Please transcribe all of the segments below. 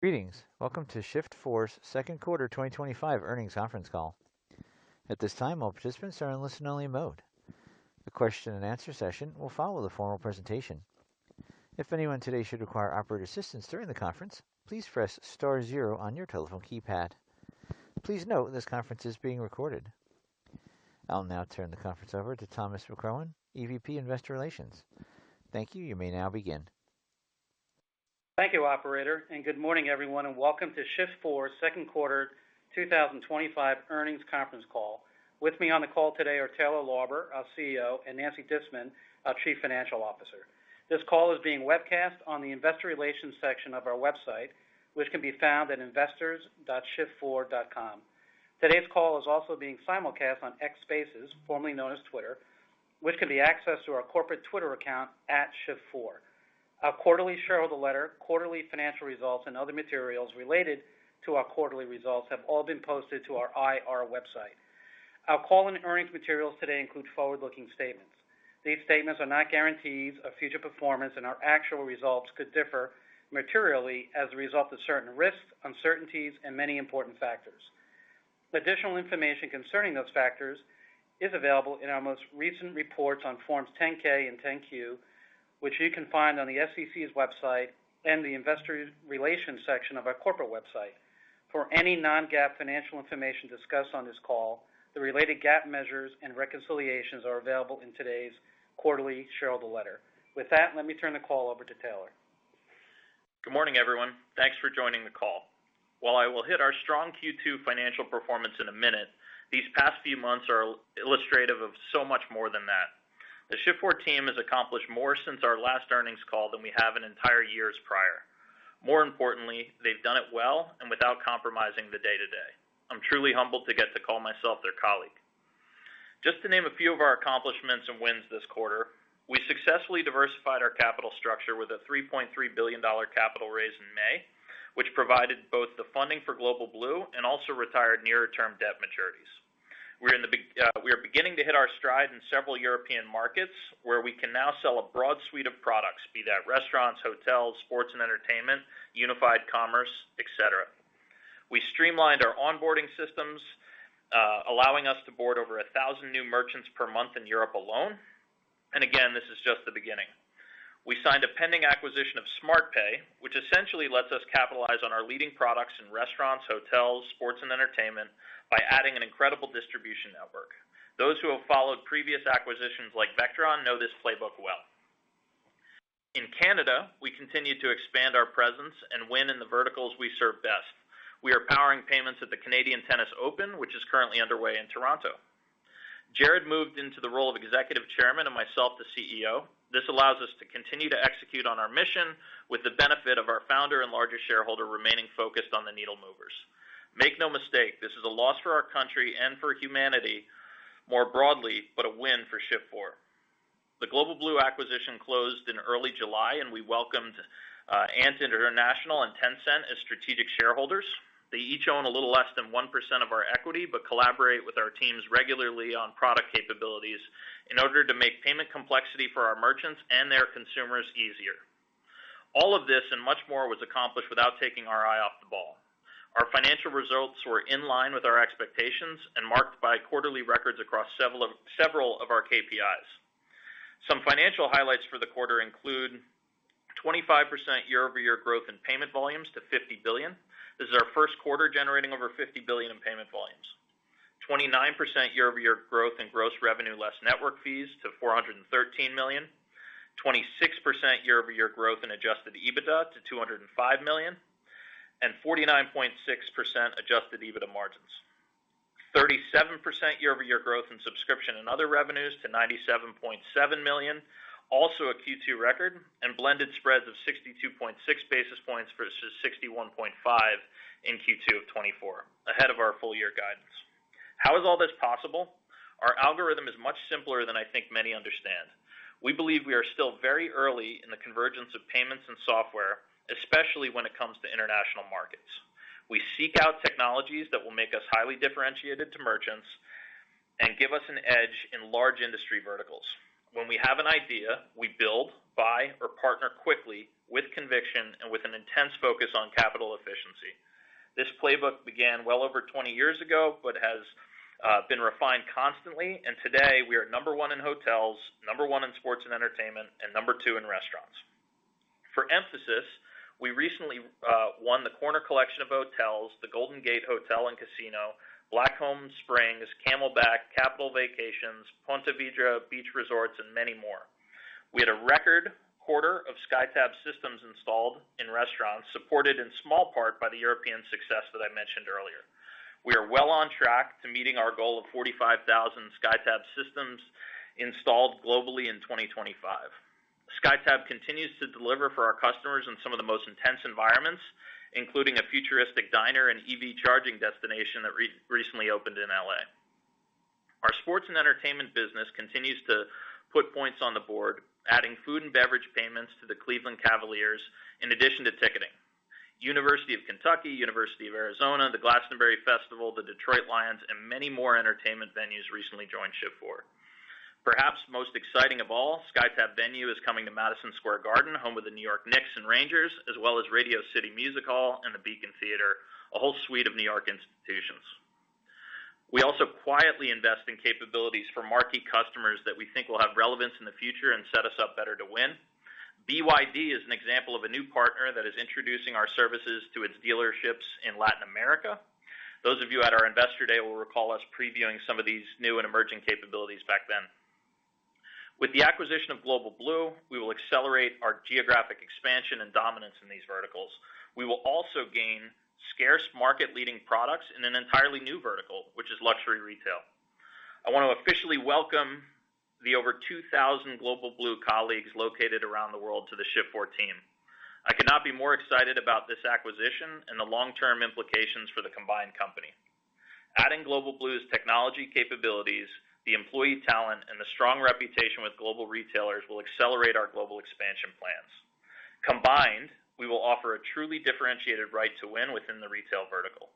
Greetings. Welcome to Shift4's second quarter 2025 earnings conference call. At this time, all participants are in listen-only mode. The question and answer session will follow the formal presentation. If anyone today should require operator assistance during the conference, please press star zero on your telephone keypad. Please note this conference is being recorded. I'll now turn the conference over to Thomas McCrohan, EVP Investor Relations. Thank you. You may now begin. Thank you, operator, and good morning, everyone, and welcome to Shift4's second quarter 2025 earnings conference call. With me on the call today are Taylor Lauber, our CEO, and Nancy Disman, our Chief Financial Officer. This call is being webcast on the Investor Relations section of our website, which can be found at investors.shift4.com. Today's call is also being simulcast on X Spaces, formerly known as Twitter, which can be accessed through our corporate Twitter account @Shift4. Our quarterly shareholder letter, quarterly financial results, and other materials related to our quarterly results have all been posted to our IR website. Our call and earnings materials today include forward-looking statements. These statements are not guarantees of future performance, and our actual results could differ materially as a result of certain risks, uncertainties, and many important factors. Additional information concerning those factors is available in our most recent reports on Forms 10-K and 10-Q, which you can find on the SEC's website and the Investor Relations section of our corporate website. For any non-GAAP financial information discussed on this call, the related GAAP measures and reconciliations are available in today's quarterly shareholder letter. With that, let me turn the call over to Taylor. Good morning, everyone. Thanks for joining the call. While I will hit our strong Q2 financial performance in a minute, these past few months are illustrative of so much more than that. The Shift4 team has accomplished more since our last earnings call than we have in entire years prior. More importantly, they've done it well and without compromising the day-to-day. I'm truly humbled to get to call myself their colleague. Just to name a few of our accomplishments and wins this quarter, we successfully diversified our capital structure with a $3.3 billion capital raise in May, which provided both the funding for Global Blue and also retired nearer-term debt maturities. We are beginning to hit our stride in several European markets where we can now sell a broad suite of products, be that restaurants, hotels, sports and entertainment, unified commerce, etc. We streamlined our onboarding systems, allowing us to board over 1,000 new merchants per month in Europe alone. And again, this is just the beginning. We signed a pending acquisition of SmartPay, which essentially lets us capitalize on our leading products in restaurants, hotels, sports and entertainment by adding an incredible distribution network. Those who have followed previous acquisitions like Vectron know this playbook well. In Canada, we continue to expand our presence and win in the verticals we serve best. We are powering payments at the Canadian Tennis Open, which is currently underway in Toronto. Jared moved into the role of executive chairman and myself the CEO. This allows us to continue to execute on our mission with the benefit of our founder and largest shareholder remaining focused on the needle movers. Make no mistake, this is a loss for our country and for humanity more broadly, but a win for Shift4. The Global Blue acquisition closed in early July, and we welcomed Ant International and Tencent as strategic shareholders. They each own a little less than 1% of our equity, but collaborate with our teams regularly on product capabilities in order to make payment complexity for our merchants and their consumers easier. All of this and much more was accomplished without taking our eye off the ball. Our financial results were in line with our expectations and marked by quarterly records across several of our KPIs. Some financial highlights for the quarter include 25% year-over-year growth in payment volumes to 50 billion. This is our first quarter generating over 50 billion in payment volumes. 29% year-over-year growth in gross revenue less network fees to 413 million. 26% year-over-year growth in adjusted EBITDA to 205 million. And 49.6% adjusted EBITDA margins. 37% year-over-year growth in subscription and other revenues to 97.7 million, also a Q2 record, and blended spreads of 62.6 basis points versus 61.5 in Q2 of 24, ahead of our full year guidance. How is all this possible? Our algorithm is much simpler than I think many understand. We believe we are still very early in the convergence of payments and software, especially when it comes to international markets. We seek out technologies that will make us highly differentiated to merchants and give us an edge in large industry verticals. When we have an idea, we build, buy, or partner quickly with conviction and with an intense focus on capital efficiency. This playbook began well over 20 years ago, but has been refined constantly, and today we are number one in hotels, number one in sports and entertainment, and number two in restaurants. For emphasis, we recently won the Corner Collection of Hotels, the Golden Gate Hotel and Casino, Blackcomb Springs, Camelback, Capital Vacations, Ponte Vedra Beach Resorts, and many more. We had a record quarter of SkyTab systems installed in restaurants, supported in small part by the European success that I mentioned earlier. We are well on track to meeting our goal of 45,000 SkyTab systems installed globally in 2025. SkyTab continues to deliver for our customers in some of the most intense environments, including a futuristic diner and EV charging destination that recently opened in LA. Our sports and entertainment business continues to put points on the board, adding food and beverage payments to the Cleveland Cavaliers in addition to ticketing. University of Kentucky, University of Arizona, the Glastonbury Festival, the Detroit Lions, and many more entertainment venues recently joined Shift4. Perhaps most exciting of all, SkyTab Venue is coming to Madison Square Garden, home of the New York Knicks and Rangers, as well as Radio City Music Hall and the Beacon Theater, a whole suite of New York institutions. We also quietly invest in capabilities for marquee customers that we think will have relevance in the future and set us up better to win. BYD is an example of a new partner that is introducing our services to its dealerships in Latin America. Those of you at our Investor Day will recall us previewing some of these new and emerging capabilities back then. With the acquisition of Global Blue, we will accelerate our geographic expansion and dominance in these verticals. We will also gain scarce market-leading products in an entirely new vertical, which is luxury retail. I want to officially welcome the over 2,000 Global Blue colleagues located around the world to the Shift4 team. I could not be more excited about this acquisition and the long-term implications for the combined company. Adding Global Blue's technology capabilities, the employee talent, and the strong reputation with global retailers will accelerate our global expansion plans. Combined, we will offer a truly differentiated right to win within the retail vertical.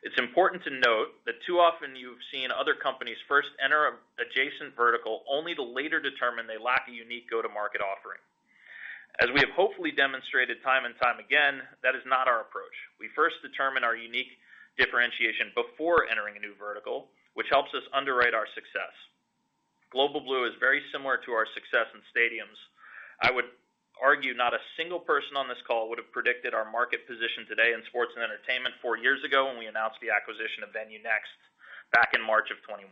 It's important to note that too often you've seen other companies first enter an adjacent vertical only to later determine they lack a unique go-to-market offering. As we have hopefully demonstrated time and time again, that is not our approach. We first determine our unique differentiation before entering a new vertical, which helps us underwrite our success. Global Blue is very similar to our success in stadiums. I would argue not a single person on this call would have predicted our market position today in sports and entertainment 4 years ago when we announced the acquisition of Venue Next back in March of 21.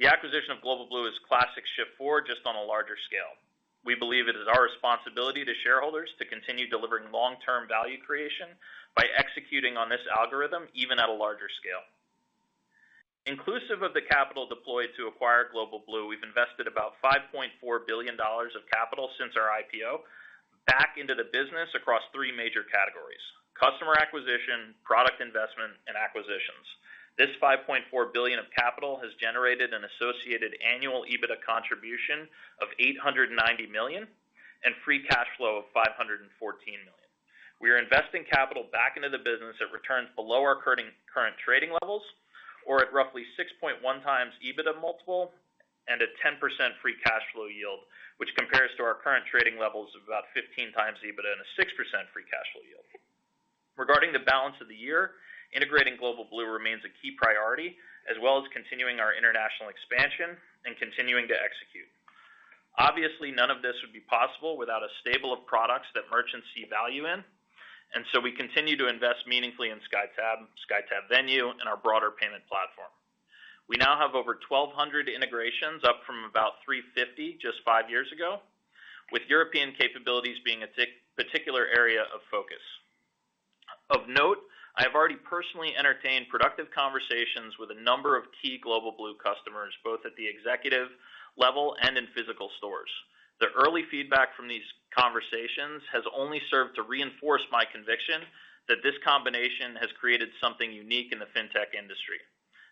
The acquisition of Global Blue is classic Shift4, just on a larger scale. We believe it is our responsibility to shareholders to continue delivering long-term value creation by executing on this algorithm, even at a larger scale. Inclusive of the capital deployed to acquire Global Blue, we've invested about $5.4 billion of capital since our IPO back into the business across three major categories: customer acquisition, product investment, and acquisitions. This $5.4 billion of capital has generated an associated annual EBITDA contribution of $890 million and free cash flow of $514 million. We are investing capital back into the business at returns below our current trading levels, or at roughly 6.1 times EBITDA multiple and a 10% free cash flow yield, which compares to our current trading levels of about 15 times EBITDA and a 6% free cash flow yield. Regarding the balance of the year, integrating Global Blue remains a key priority, as well as continuing our international expansion and continuing to execute. Obviously, none of this would be possible without a stable of products that merchants see value in, and so we continue to invest meaningfully in SkyTab, SkyTab Venue, and our broader payment platform. We now have over 1,200 integrations, up from about 350 just 5 years ago, with European capabilities being a particular area of focus. Of note, I have already personally entertained productive conversations with a number of key Global Blue customers, both at the executive level and in physical stores. The early feedback from these conversations has only served to reinforce my conviction that this combination has created something unique in the fintech industry.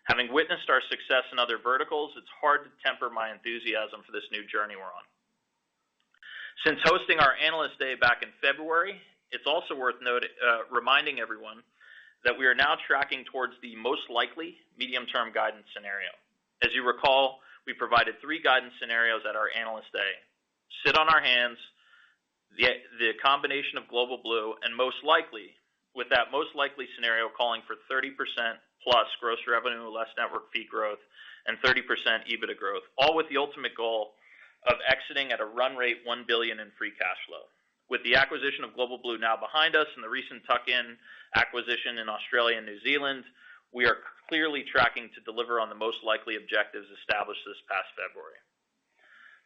Having witnessed our success in other verticals, it's hard to temper my enthusiasm for this new journey we're on. Since hosting our Analyst Day back in February, it's also worth reminding everyone that we are now tracking towards the most likely medium-term guidance scenario. As you recall, we provided 3 guidance scenarios at our Analyst Day: sit on our hands, The combination of Global Blue and with that most likely scenario calling for 30% plus gross revenue less network fee growth and 30% EBITDA growth, all with the ultimate goal of exiting at a run rate $1 billion in free cash flow. With the acquisition of Global Blue now behind us and the recent tuck-in acquisition in Australia and New Zealand, we are clearly tracking to deliver on the most likely objectives established this past February.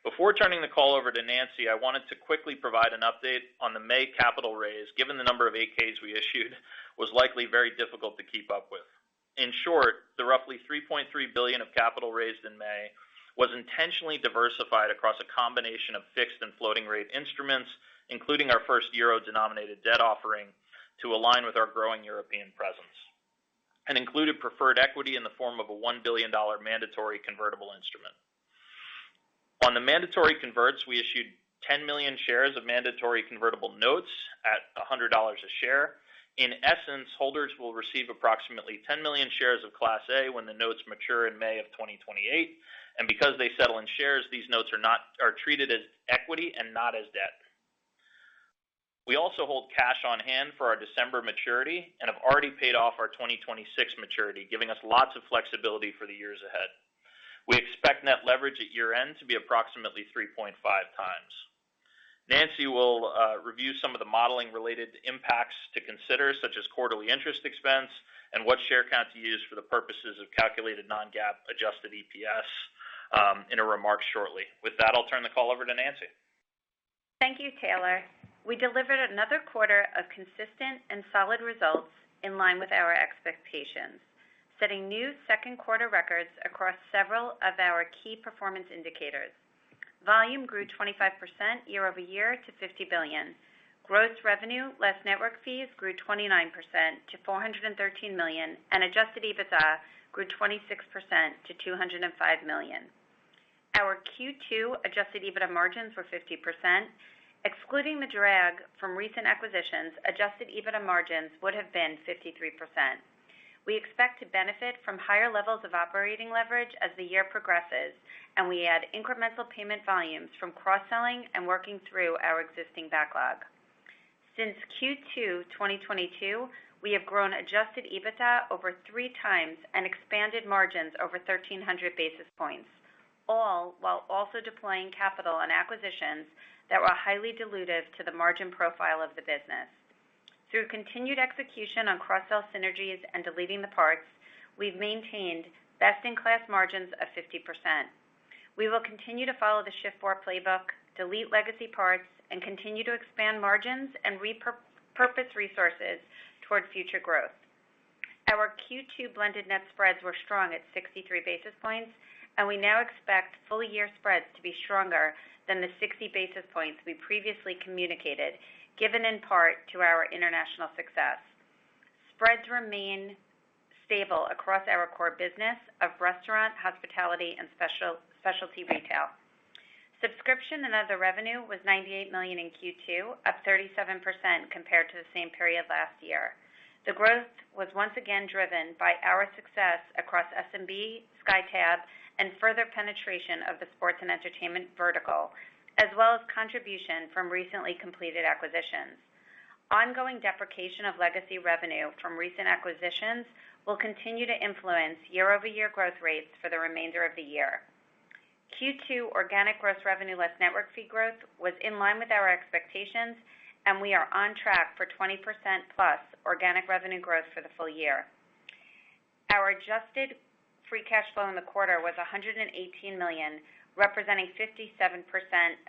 Before turning the call over to Nancy, I wanted to quickly provide an update on the May capital raise, given the number of 8Ks we issued was likely very difficult to keep up with. In short, the roughly $3.3 billion of capital raised in May was intentionally diversified across a combination of fixed and floating rate instruments, including our first euro-denominated debt offering, to align with our growing European presence, and included preferred equity in the form of a $1 billion mandatory convertible instrument. On the mandatory converts, we issued 10 million shares of mandatory convertible notes at $100 a share. In essence, holders will receive approximately 10 million shares of Class A when the notes mature in May of 2028, and because they settle in shares, these notes are treated as equity and not as debt. We also hold cash on hand for our December maturity and have already paid off our 2026 maturity, giving us lots of flexibility for the years ahead. We expect net leverage at year-end to be approximately 3.5 times. Nancy will review some of the modeling-related impacts to consider, such as quarterly interest expense and what share count to use for the purposes of calculated non-GAAP adjusted EPS in her remarks shortly. With that, I'll turn the call over to Nancy. Thank you, Taylor. We delivered another quarter of consistent and solid results in line with our expectations, setting new second quarter records across several of our key performance indicators. Volume grew 25% year over year to $50 billion. Gross revenue less network fees grew 29% to $413 million, and adjusted EBITDA grew 26% to $205 million. Our Q2 adjusted EBITDA margins were 50%. Excluding the drag from recent acquisitions, adjusted EBITDA margins would have been 53%. We expect to benefit from higher levels of operating leverage as the year progresses, and we add incremental payment volumes from cross-selling and working through our existing backlog. Since Q2 2022, we have grown adjusted EBITDA over 3 times and expanded margins over 1,300 basis points, all while also deploying capital on acquisitions that were highly dilutive to the margin profile of the business. Through continued execution on cross-sell synergies and deleting the parts, we've maintained best-in-class margins of 50%. We will continue to follow the Shift4 playbook, delete legacy parts, and continue to expand margins and repurpose resources toward future growth. Our Q2 blended net spreads were strong at 63 basis points, and we now expect full-year spreads to be stronger than the 60 basis points we previously communicated, given in part to our international success. Spreads remain stable across our core business of restaurant, hospitality, and specialty retail. Subscription and other revenue was $98 million in Q2, up 37% compared to the same period last year. The growth was once again driven by our success across SMB, SkyTab, and further penetration of the sports and entertainment vertical, as well as contribution from recently completed acquisitions. Ongoing deprecation of legacy revenue from recent acquisitions will continue to influence year-over-year growth rates for the remainder of the year. Q2 organic gross revenue less network fee growth was in line with our expectations, and we are on track for 20% plus organic revenue growth for the full year. Our adjusted free cash flow in the quarter was $118 million, representing 57%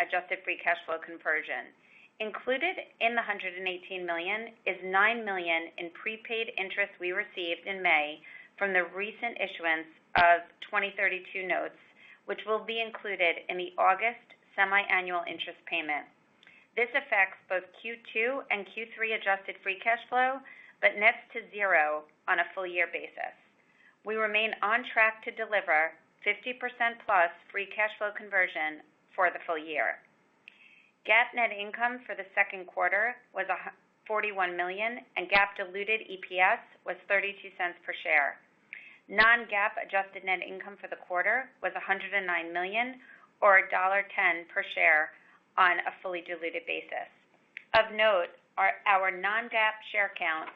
adjusted free cash flow conversion. Included in the $118 million is $9 million in prepaid interest we received in May from the recent issuance of 2032 notes, which will be included in the August semi-annual interest payment. This affects both Q2 and Q3 adjusted free cash flow, but nets to zero on a full year basis. We remain on track to deliver 50% plus free cash flow conversion for the full year. GAAP net income for the second quarter was $41 million, and GAAP diluted EPS was 32 cents per share. Non-GAAP adjusted net income for the quarter was $109 million, or $1.10 per share on a fully diluted basis. Of note, our non-GAAP share count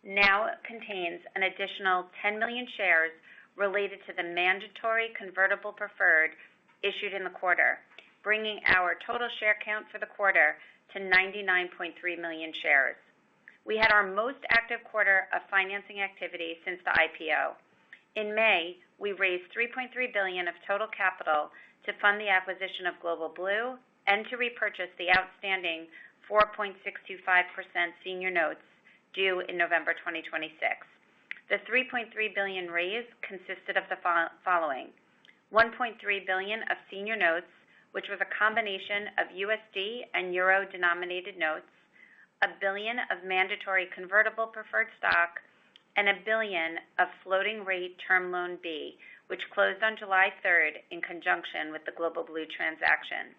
now contains an additional 10 million shares related to the mandatory convertible preferred issued in the quarter, bringing our total share count for the quarter to 99.3 million shares. We had our most active quarter of financing activity since the IPO. In May, we raised $3.3 billion of total capital to fund the acquisition of Global Blue and to repurchase the outstanding 4.625% senior notes due in November 2026. The $3.3 billion raise consisted of the following: $1.3 billion of senior notes, which was a combination of USD and Euro denominated notes, $1 billion of mandatory convertible preferred stock, and $1 billion of floating rate term loan B, which closed on July 3rd in conjunction with the Global Blue transaction.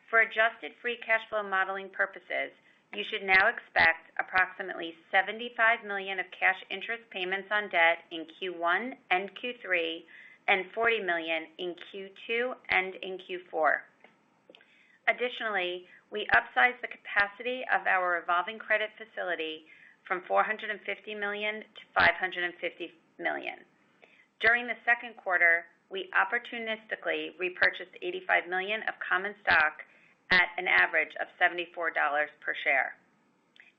For adjusted free cash flow modeling purposes, you should now expect approximately $75 million of cash interest payments on debt in Q1 and Q3, and $40 million in Q2 and in Q4. Additionally, we upsized the capacity of our revolving credit facility from $450 million to $550 million. During the second quarter, we opportunistically repurchased $85 million of common stock at an average of $74 per share.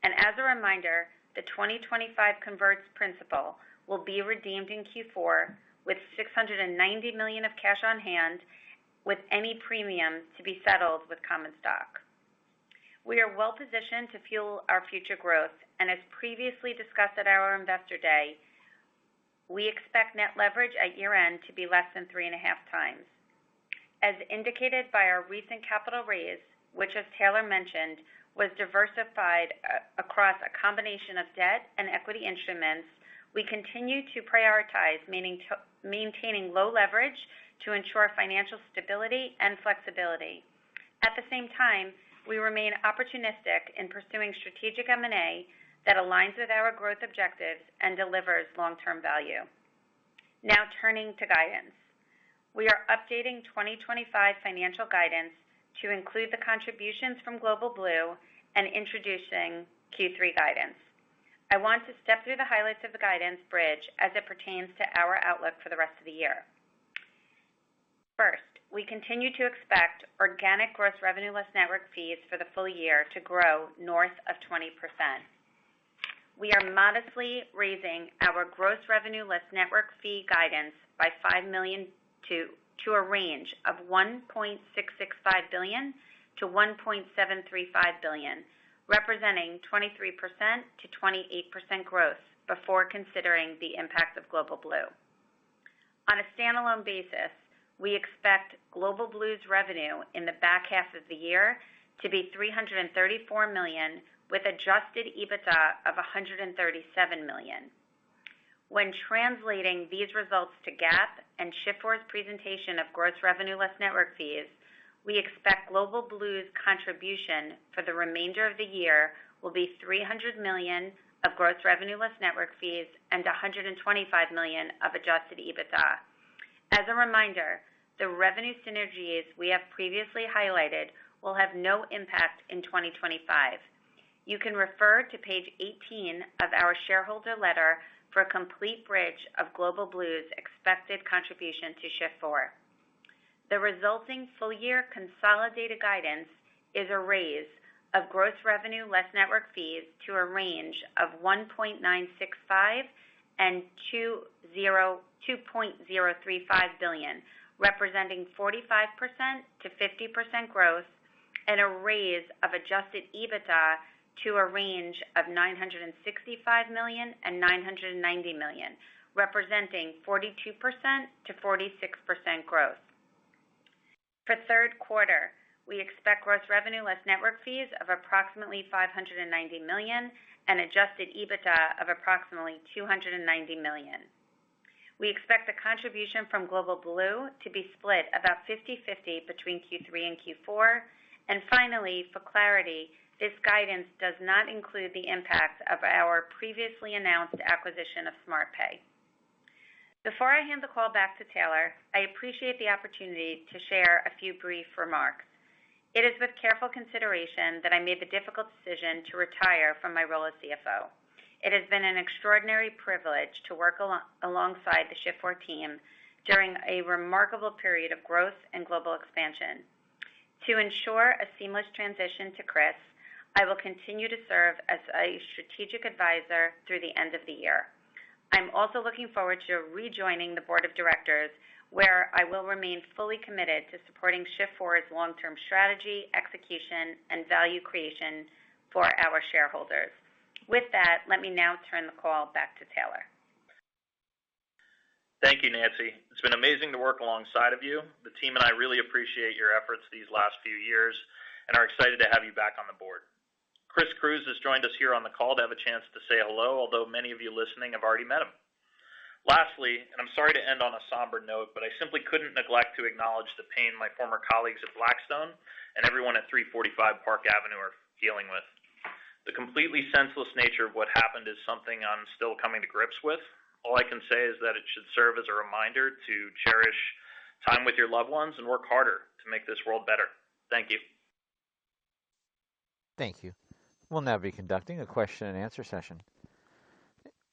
And as a reminder, the 2025 converts principal will be redeemed in Q4 with $690 million of cash on hand, with any premium to be settled with common stock. We are well positioned to fuel our future growth, and as previously discussed at our Investor Day, we expect net leverage at year-end to be less than 3.5 times. As indicated by our recent capital raise, which, as Taylor mentioned, was diversified across a combination of debt and equity instruments, we continue to prioritize maintaining low leverage to ensure financial stability and flexibility. At the same time, we remain opportunistic in pursuing strategic M&A that aligns with our growth objectives and delivers long-term value. Now turning to guidance. We are updating 2025 financial guidance to include the contributions from Global Blue and introducing Q3 guidance. I want to step through the highlights of the guidance bridge as it pertains to our outlook for the rest of the year. First, we continue to expect organic gross revenue less network fees for the full year to grow north of 20%. We are modestly raising our gross revenue less network fee guidance by $5 million to a range of $1.665 billion to $1.735 billion, representing 23% to 28% growth before considering the impact of Global Blue. On a standalone basis, we expect Global Blue's revenue in the back half of the year to be $334 million, with adjusted EBITDA of $137 million. When translating these results to GAAP and Shift4's presentation of gross revenue less network fees, we expect Global Blue's contribution for the remainder of the year will be $300 million of gross revenue less network fees and $125 million of adjusted EBITDA. As a reminder, the revenue synergies we have previously highlighted will have no impact in 2025. You can refer to page 18 of our shareholder letter for a complete bridge of Global Blue's expected contribution to Shift4. The resulting full-year consolidated guidance is a raise of gross revenue less network fees to a range of $1.965 and $2.035 billion, representing 45% to 50% growth, and a raise of adjusted EBITDA to a range of $965 million and $990 million, representing 42% to 46% growth. For third quarter, we expect gross revenue less network fees of approximately $590 million and adjusted EBITDA of approximately $290 million. We expect the contribution from Global Blue to be split about 50-50 between Q3 and Q4. And finally, for clarity, this guidance does not include the impact of our previously announced acquisition of SmartPay. Before I hand the call back to Taylor, I appreciate the opportunity to share a few brief remarks. It is with careful consideration that I made the difficult decision to retire from my role as CFO. It has been an extraordinary privilege to work alongside the Shift4 team during a remarkable period of growth and global expansion. To ensure a seamless transition to Chris, I will continue to serve as a strategic advisor through the end of the year. I'm also looking forward to rejoining the board of directors, where I will remain fully committed to supporting Shift4's long-term strategy, execution, and value creation for our shareholders. With that, let me now turn the call back to Taylor. Thank you, Nancy. It's been amazing to work alongside of you. The team and I really appreciate your efforts these last few years and are excited to have you back on the board. Chris Cruz has joined us here on the call to have a chance to say hello, although many of you listening have already met him. Lastly, and I'm sorry to end on a somber note, but I simply couldn't neglect to acknowledge the pain my former colleagues at Blackstone and everyone at 345 Park Avenue are dealing with. The completely senseless nature of what happened is something I'm still coming to grips with. All I can say is that it should serve as a reminder to cherish time with your loved ones and work harder to make this world better. Thank you. Thank you. We'll now be conducting a question and answer session.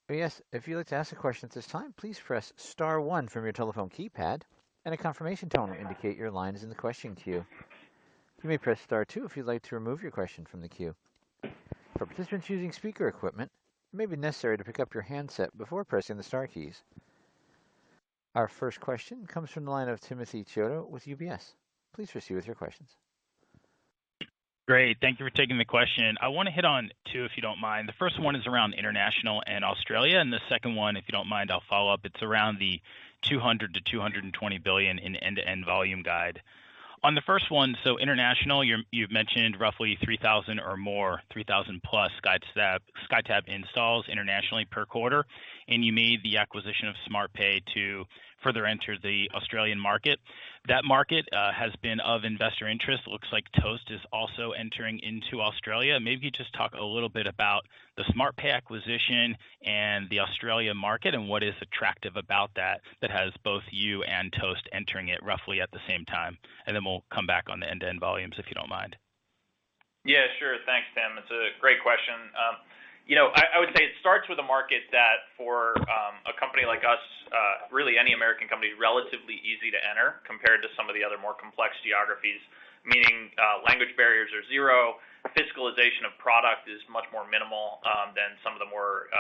Yes, if you'd like to ask a question at this time, please press star 1 from your telephone keypad, and a confirmation tone will indicate your line is in the question queue. You may press star 2 if you'd like to remove your question from the queue. For participants using speaker equipment, it may be necessary to pick up your handset before pressing the star keys. Our first question comes from the line of Timothy Chiodo with UBS. Please proceed with your questions. Great. Thank you for taking the question. I want to hit on two, if you don't mind. The first one is around international and Australia, and the second one, if you don't mind, I'll follow up. It's around the 200 to 220 billion in end-to-end volume guide. On the first one, so international, you've mentioned roughly 3,000 or more, 3,000 plus SkyTab installs internationally per quarter, and you made the acquisition of SmartPay to further enter the Australian market. That market has been of investor interest. It looks like Toast is also entering into Australia. Maybe you just talk a little bit about the SmartPay acquisition and the Australia market and what is attractive about that has both you and Toast entering it roughly at the same time. And then we'll come back on the end-to-end volumes if you don't mind. Yeah, sure. Thanks, Tim. It's a great question. I would say it starts with a market that for a company like us, really any American company, is relatively easy to enter compared to some of the other more complex geographies, meaning language barriers are zero, fiscalization of product is much more minimal than some of the more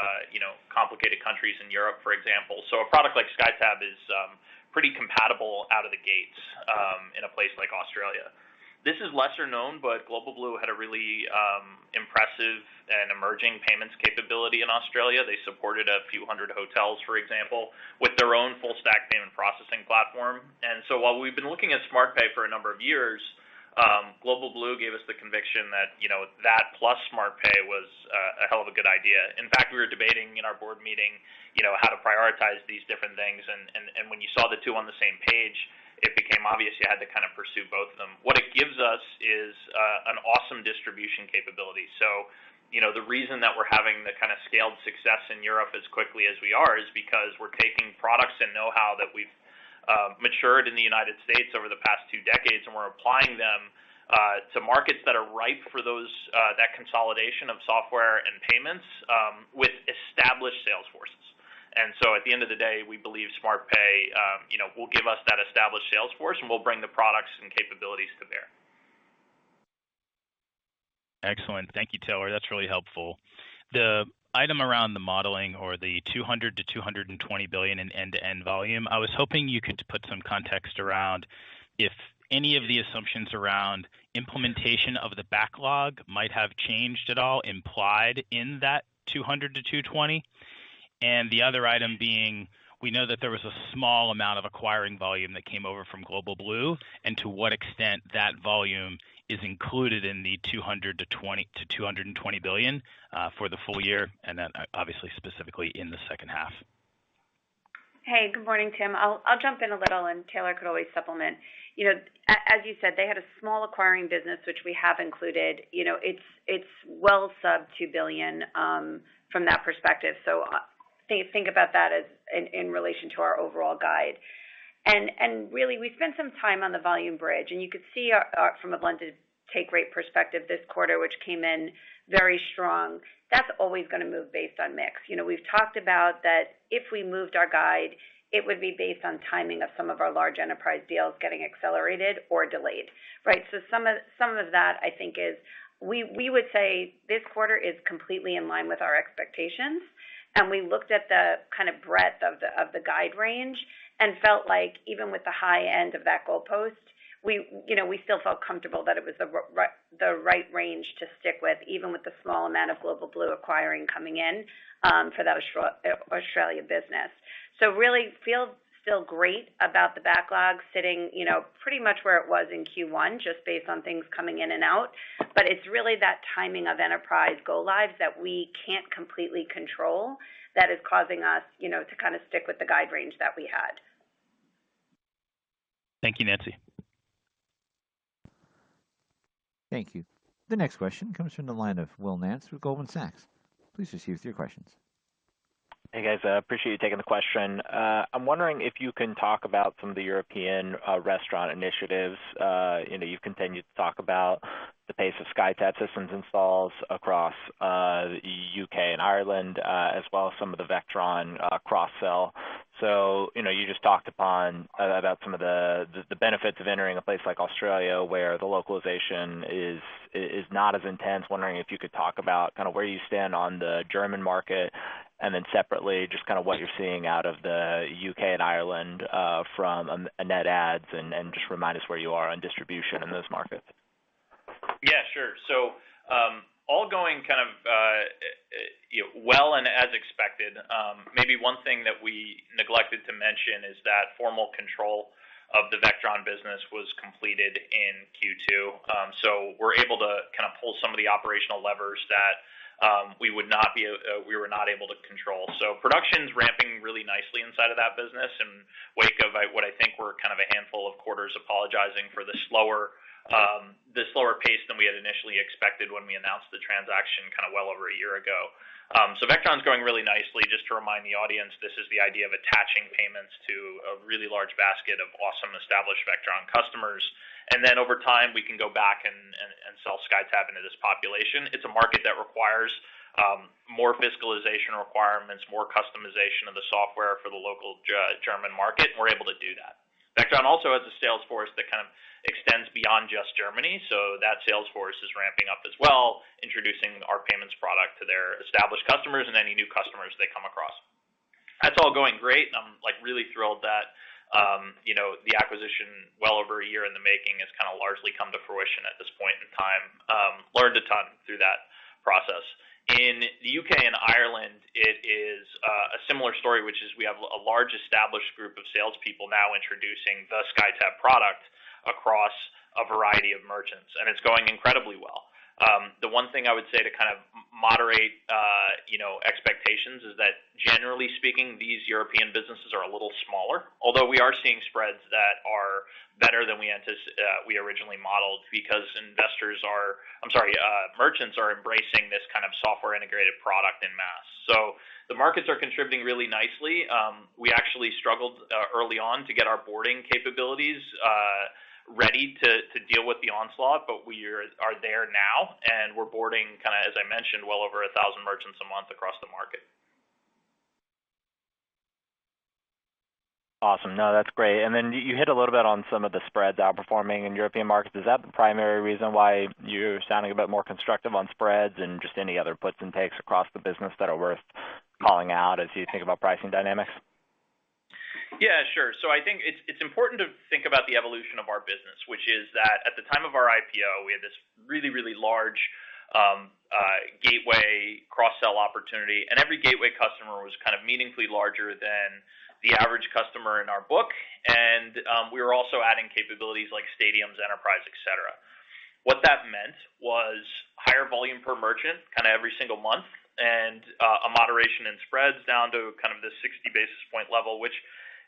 complicated countries in Europe, for example. So a product like SkyTab is pretty compatible out of the gates in a place like Australia. This is lesser known, but Global Blue had a really impressive and emerging payments capability in Australia. They supported a few hundred hotels, for example, with their own full-stack payment processing platform. And so while we've been looking at SmartPay for a number of years, Global Blue gave us the conviction that, that plus SmartPay was a hell of a good idea. In fact, we were debating in our board meeting, how to prioritize these different things. And when you saw the two on the same page, it became obvious you had to kind of pursue both of them. What it gives us is an awesome distribution capability. So, the reason that we're having the kind of scaled success in Europe as quickly as we are is because we're taking products and know-how that we've matured in the United States over the past 2 decades, and we're applying them to markets that are ripe for those that consolidation of software and payments with established sales forces. And so at the end of the day, we believe SmartPay, will give us that established sales force, and we'll bring the products and capabilities to bear. Excellent. Thank you, Taylor. That's really helpful. The item around the modeling, or the 200 to 220 billion in end-to-end volume, I was hoping you could put some context around if any of the assumptions around implementation of the backlog might have changed at all, implied in that 200 to 220. And the other item being, we know that there was a small amount of acquiring volume that came over from Global Blue, and to what extent that volume is included in the 200 to 220 billion for the full year, and then obviously specifically in the second half. Hey, good morning, Tim. I'll jump in a little, and Taylor could always supplement. As you said, they had a small acquiring business, which we have included. It's well sub 2 billion from that perspective. So think about that as in relation to our overall guide. And really, we spent some time on the volume bridge, and you could see from a blended take rate perspective this quarter, which came in very strong, that's always going to move based on mix. We've talked about that if we moved our guide, it would be based on timing of some of our large enterprise deals getting accelerated or delayed, right? So some of that, I think, is we would say this quarter is completely in line with our expectations, and we looked at the kind of breadth of the guide range and felt like even with the high end of that goalpost, we still felt comfortable that it was the right range to stick with, even with the small amount of Global Blue acquiring coming in for that Australia business. So really feel still great about the backlog sitting, pretty much where it was in Q1, just based on things coming in and out. But it's really that timing of enterprise go lives that we can't completely control that is causing us, to kind of stick with the guide range that we had. Thank you, Nancy. Thank you. The next question comes from the line of Will Nance with Goldman Sachs. Please proceed with your questions. Hey guys, appreciate you taking the question. I'm wondering if you can talk about some of the European restaurant initiatives. You've continued to talk about the pace of SkyTab systems installs across the UK and Ireland, as well as some of the Vectron cross-sell. So, you just talked about some of the benefits of entering a place like Australia where the localization is not as intense. Wondering if you could talk about kind of where you stand on the German market, and then separately just kind of what you're seeing out of the UK and Ireland from a net adds, and just remind us where you are on distribution in those markets. Yeah, sure. So all going kind of well and as expected. Maybe one thing that we neglected to mention is that formal control of the Vectron business was completed in Q2. So we're able to kind of pull some of the operational levers that we were not able to control. So production's ramping really nicely inside of that business in wake of what I think were kind of a handful of quarters apologizing for the slower pace than we had initially expected when we announced the transaction kind of well over a year ago. So Vectron's going really nicely. Just to remind the audience, this is the idea of attaching payments to a really large basket of awesome established Vectron customers. And then over time, we can go back and sell SkyTab into this population. It's a market that requires more fiscalization requirements, more customization of the software for the local German market, and we're able to do that. Vectron also has a sales force that kind of extends beyond just Germany, so that sales force is ramping up as well, introducing our payments product to their established customers and any new customers they come across. That's all going great, and I'm really thrilled that the acquisition well over a year in the making has kind of largely come to fruition at this point in time. Learned a ton through that process. In the UK and Ireland, it is a similar story, which is we have a large established group of salespeople now introducing the SkyTab product across a variety of merchants, and it's going incredibly well. The one thing I would say to kind of moderate, expectations is that generally speaking, these European businesses are a little smaller, although we are seeing spreads that are better than we originally modeled because merchants are embracing this kind of software integrated product en masse. So the markets are contributing really nicely. We actually struggled early on to get our boarding capabilities ready to deal with the onslaught, but we are there now, and we're boarding kind of, as I mentioned, well over 1,000 merchants a month across the market. Awesome. No, that's great. And then you hit a little bit on some of the spreads outperforming in European markets. Is that the primary reason why you're sounding a bit more constructive on spreads, and just any other puts and takes across the business that are worth calling out as you think about pricing dynamics? Yeah, sure. So I think it's important to think about the evolution of our business, which is that at the time of our IPO, we had this really, really large gateway cross-sell opportunity, and every gateway customer was kind of meaningfully larger than the average customer in our book, and we were also adding capabilities like stadiums, enterprise, et cetera. What that meant was higher volume per merchant kind of every single month, and a moderation in spreads down to kind of the 60 basis point level, which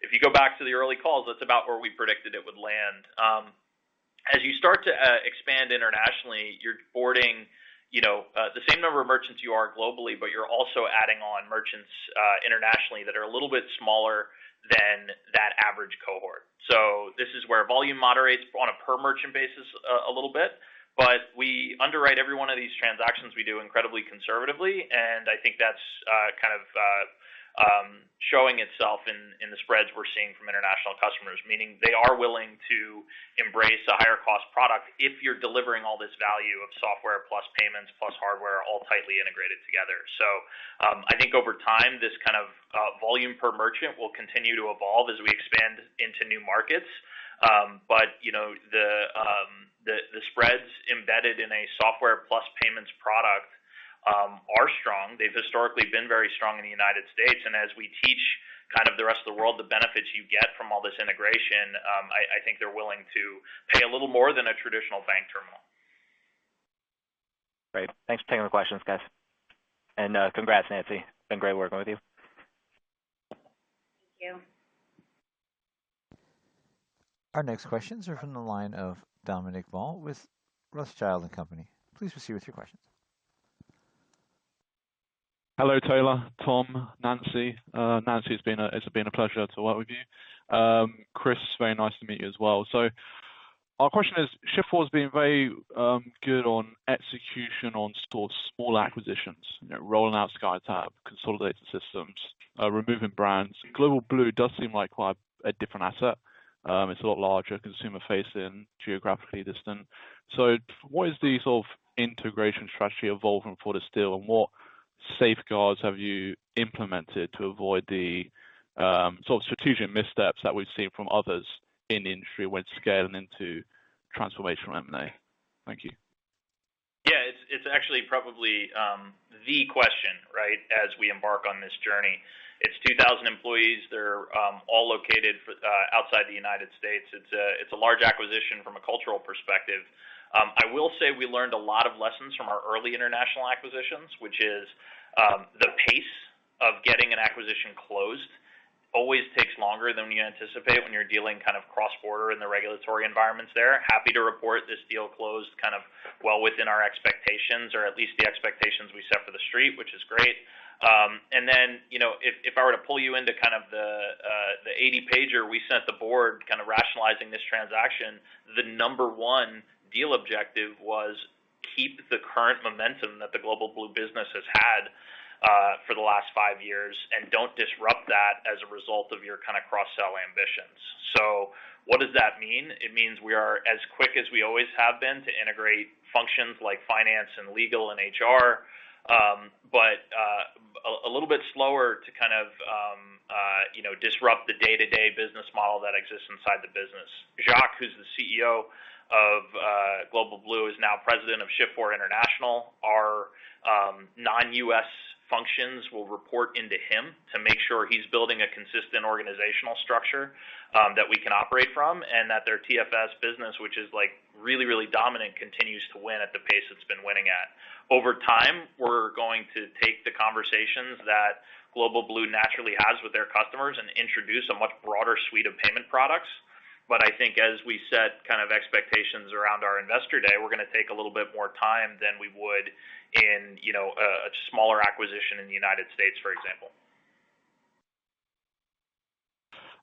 if you go back to the early calls, that's about where we predicted it would land. As you start to expand internationally, you're boarding, the same number of merchants you are globally, but you're also adding on merchants internationally that are a little bit smaller than that average cohort. So this is where volume moderates on a per merchant basis a little bit, But we underwrite every one of these transactions we do incredibly conservatively, and I think that's showing itself in the spreads we're seeing from international customers, meaning they are willing to embrace a higher cost product if you're delivering all this value of software plus payments plus hardware all tightly integrated together. So I think over time, this kind of volume per merchant will continue to evolve as we expand into new markets. But the spreads embedded in a software plus payments product are strong. They've historically been very strong in the United States, and as we teach kind of the rest of the world the benefits you get from all this integration, I think they're willing to pay a little more than a traditional bank terminal. Great. Thanks for taking the questions, guys. And congrats, Nancy. Been great working with you. Thank you. Our next questions are from the line of Dominic Ball with Rothschild & Company. Please proceed with your questions. Hello, Taylor, Tom, Nancy. Nancy, it's been a pleasure to work with you. Chris, very nice to meet you as well. So our question is, Shift4 has been very good on execution on sort of small acquisitions, rolling out SkyTab, consolidating systems, removing brands. Global Blue does seem like quite a different asset. It's a lot larger, consumer-facing, geographically distant. So what is the sort of integration strategy evolving for this deal, and what safeguards have you implemented to avoid the sort of strategic missteps that we've seen from others in the industry when scaling into transformational M&A? Thank you. Yeah, it's actually probably the question, right, as we embark on this journey. It's 2,000 employees. They're all located outside the United States. It's a large acquisition from a cultural perspective. I will say we learned a lot of lessons from our early international acquisitions, which is the pace of getting an acquisition closed always takes longer than you anticipate when you're dealing kind of cross-border in the regulatory environments there. Happy to report this deal closed kind of well within our expectations, or at least the expectations we set for the street, which is great. And then, if I were to pull you into kind of the 80-pager we sent the board kind of rationalizing this transaction, the number one deal objective was keep the current momentum that the Global Blue business has had for the last 5 years, and don't disrupt that as a result of your kind of cross-sell ambitions. So what does that mean? It means we are as quick as we always have been to integrate functions like finance and legal and HR, but a little bit slower to kind of disrupt the day-to-day business model that exists inside the business. Jacques, who's the CEO of Global Blue, is now president of Shift4 International. Our non-U.S. functions will report into him to make sure he's building a consistent organizational structure that we can operate from, and that their TFS business, which is like really, really dominant, continues to win at the pace it's been winning at. Over time, we're going to take the conversations that Global Blue naturally has with their customers and introduce a much broader suite of payment products. But I think as we set kind of expectations around our investor day, we're going to take a little bit more time than we would in, a smaller acquisition in the United States, for example.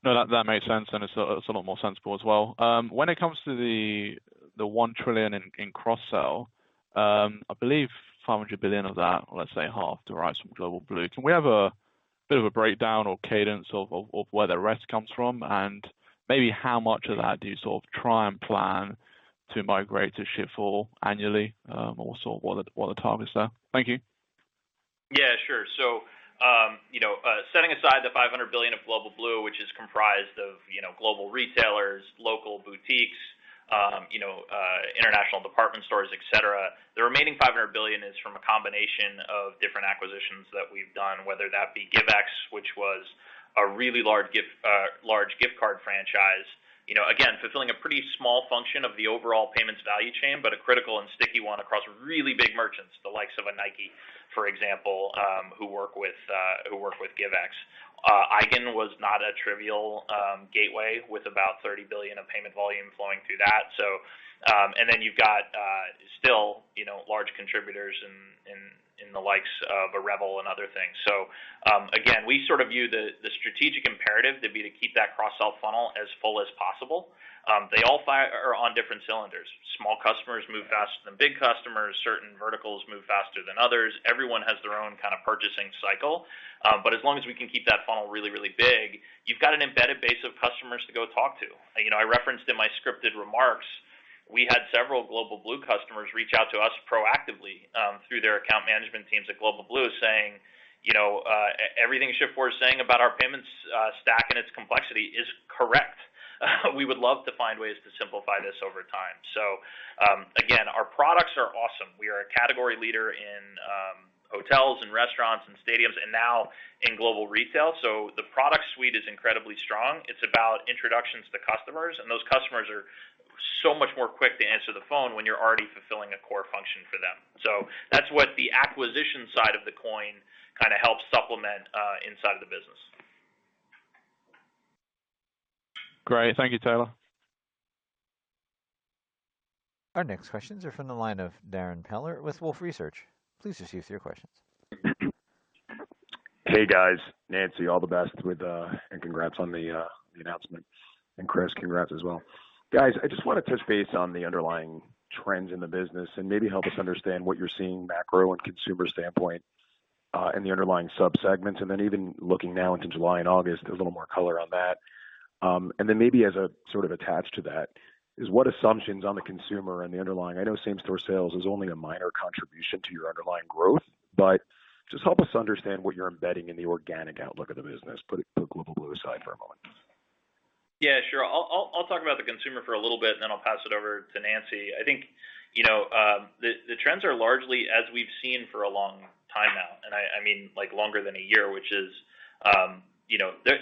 No, that makes sense, and it's a lot more sensible as well. When it comes to the $1 trillion in cross-sell, I believe 500 billion of that, or let's say half, derives from Global Blue. Can we have a bit of a breakdown or cadence of where the rest comes from, and maybe how much of that do you sort of try and plan to migrate to Shift4 annually, or sort of what are the targets there? Thank you. Yeah, sure. So, setting aside the 500 billion of Global Blue, which is comprised of, global retailers, local boutiques, international department stores, et cetera, the remaining 500 billion is from a combination of different acquisitions that we've done, whether that be GiveX, which was a really large gift card franchise, again, fulfilling a pretty small function of the overall payments value chain, but a critical and sticky one across really big merchants, the likes of a Nike, for example, who work with GiveX. Eigen was not a trivial gateway with about 30 billion of payment volume flowing through that. So, and then you've got still, large contributors in the likes of a Revel and other things. So, again, we sort of view the strategic imperative to be to keep that cross-sell funnel as full as possible. they all are on different cylinders. Small customers move faster than big customers. Certain verticals move faster than others. Everyone has their own kind of purchasing cycle. But as long as we can keep that funnel really, really big, you've got an embedded base of customers to go talk to. I referenced in my scripted remarks, we had several Global Blue customers reach out to us proactively through their account management teams at Global Blue saying, everything Shift4 is saying about our payments stack and its complexity is correct. We would love to find ways to simplify this over time. So, again, our products are awesome. We are a category leader in hotels and restaurants and stadiums and now in global retail. So the product suite is incredibly strong. It's about introductions to customers, and those customers are so much more quick to answer the phone when you're already fulfilling a core function for them. So that's what the acquisition side of the coin kind of helps supplement inside of the business. Great. Thank you, Taylor. Our next questions are from the line of Darrin Peller with Wolfe Research. Please proceed with your questions. Hey, guys. Nancy, all the best with and congrats on the announcement. And Chris, congrats as well. Guys, I just want to touch base on the underlying trends in the business and maybe help us understand what you're seeing macro and consumer standpoint and the underlying sub-segments, and then even looking now into July and August, a little more color on that. And then maybe as a sort of attached to that is what assumptions on the consumer and the underlying, I know same-store sales is only a minor contribution to your underlying growth, but just help us understand what you're embedding in the organic outlook of the business. Put Global Blue aside for a moment. Yeah, sure. I'll talk about the consumer for a little bit, and then I'll pass it over to Nancy. I think, the trends are largely as we've seen for a long time now, and I mean like longer than a year, which is,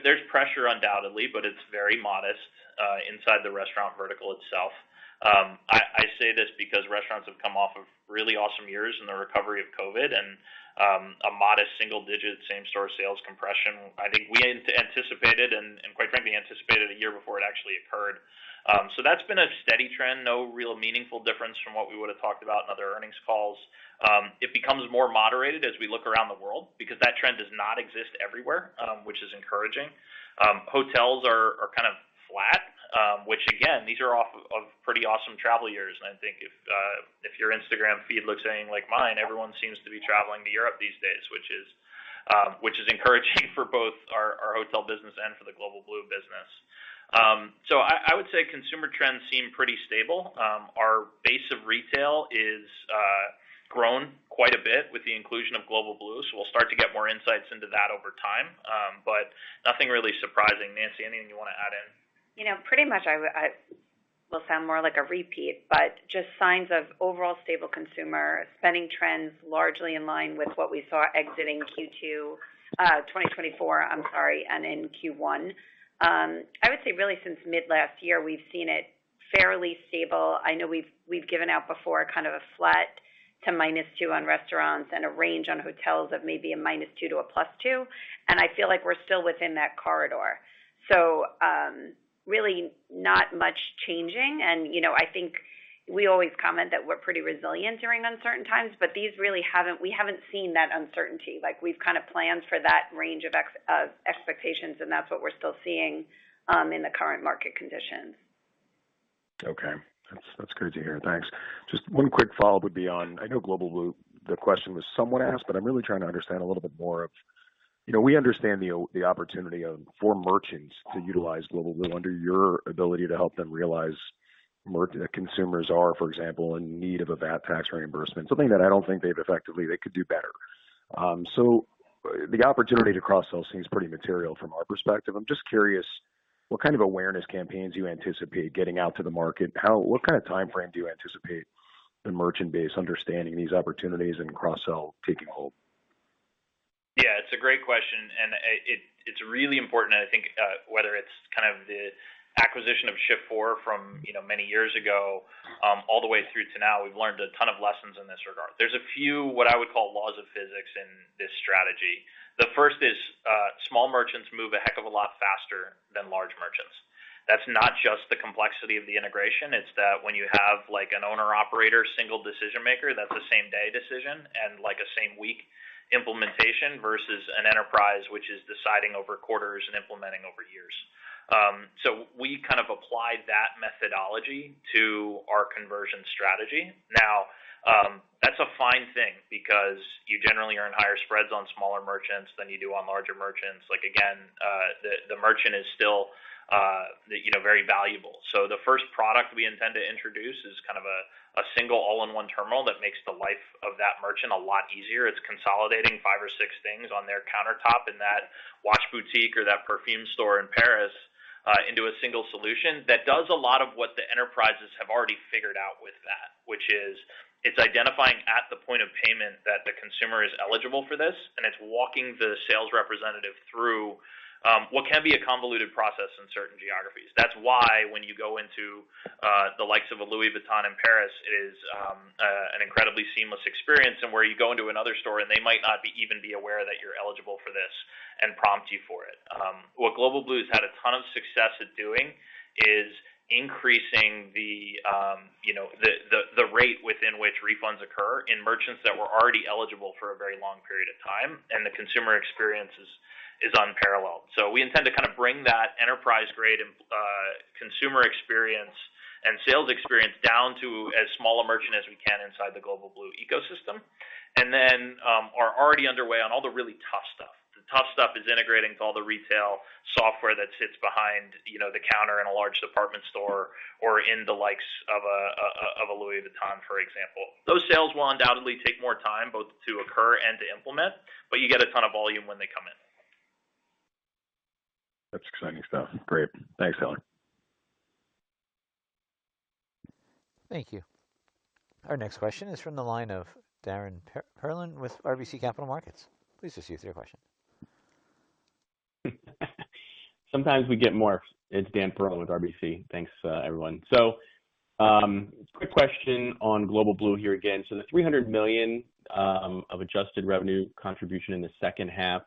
there's pressure undoubtedly, but it's very modest inside the restaurant vertical itself. I say this because restaurants have come off of really awesome years in the recovery of COVID and a modest single-digit same-store sales compression. I think we anticipated and quite frankly anticipated a year before it actually occurred. So that's been a steady trend, no real meaningful difference from what we would have talked about in other earnings calls. It becomes more moderated as we look around the world because that trend does not exist everywhere, which is encouraging. Hotels are kind of flat, which again, these are off of pretty awesome travel years. And I think if your Instagram feed looks anything like mine, everyone seems to be traveling to Europe these days, which is encouraging for both our hotel business and for the Global Blue business. So I would say consumer trends seem pretty stable. Our base of retail is grown quite a bit with the inclusion of Global Blue, so we'll start to get more insights into that over time, but nothing really surprising. Nancy, anything you want to add in? Pretty much I will sound more like a repeat, but just signs of overall stable consumer spending trends largely in line with what we saw exiting Q2 2024, and in Q1. I would say really since mid last year, we've seen it fairly stable. I know we've given out before kind of a flat to -2 on restaurants and a range on hotels of maybe a -2 to a +2. And I feel like we're still within that corridor. So really not much changing. And, I think we always comment that we're pretty resilient during uncertain times, but these really we haven't seen that uncertainty. Like we've kind of planned for that range of expectations, and that's what we're still seeing in the current market conditions. Okay. That's great to hear. Thanks. Just one quick follow-up would be on, I know Global Blue, the question was somewhat asked, but I'm really trying to understand a little bit more of, we understand the opportunity for merchants to utilize Global Blue under your ability to help them realize that consumers are, for example, in need of a VAT tax reimbursement, something that I don't think they could do better. So the opportunity to cross-sell seems pretty material from our perspective. I'm just curious what kind of awareness campaigns you anticipate getting out to the market. What kind of time frame do you anticipate the merchant base understanding these opportunities and cross-sell taking hold? Yeah, it's a great question, and it's really important. I think whether it's kind of the acquisition of Shift4 from many years ago, all the way through to now, we've learned a ton of lessons in this regard. There's a few what I would call laws of physics in this strategy. The first is small merchants move a heck of a lot faster than large merchants. That's not just the complexity of the integration. It's that when you have like an owner-operator single decision maker, that's a same-day decision and like a same-week implementation versus an enterprise which is deciding over quarters and implementing over years. So we kind of applied that methodology to our conversion strategy. Now, that's a fine thing because you generally earn higher spreads on smaller merchants than you do on larger merchants. Like again, the merchant is still very valuable. So the first product we intend to introduce is kind of a single all-in-one terminal that makes the life of that merchant a lot easier. It's consolidating 5 or 6 things on their countertop in that watch boutique or that perfume store in Paris into a single solution that does a lot of what the enterprises have already figured out with that, which is it's identifying at the point of payment that the consumer is eligible for this, and it's walking the sales representative through what can be a convoluted process in certain geographies. That's why when you go into the likes of a Louis Vuitton in Paris, it is an incredibly seamless experience, and where you go into another store and they might not even be aware that you're eligible for this and prompt you for it. What Global Blue has had a ton of success at doing is increasing the rate within which refunds occur in merchants that were already eligible for a very long period of time, and the consumer experience is unparalleled. So we intend to kind of bring that enterprise-grade consumer experience and sales experience down to as small a merchant as we can inside the Global Blue ecosystem, and then are already underway on all the really tough stuff. The tough stuff is integrating to all the retail software that sits behind, the counter in a large department store or in the likes of a Louis Vuitton, for example. Those sales will undoubtedly take more time both to occur and to implement, but you get a ton of volume when they come in. That's exciting stuff. Great. Thanks, Taylor. Thank you. Our next question is from the line of Darrin Perlin with RBC Capital Markets. Please proceed with your question. Sometimes we get more. It's Dan Perlin with RBC. Thanks, everyone. So, quick question on Global Blue here again. So the $300 million of adjusted revenue contribution in the second half,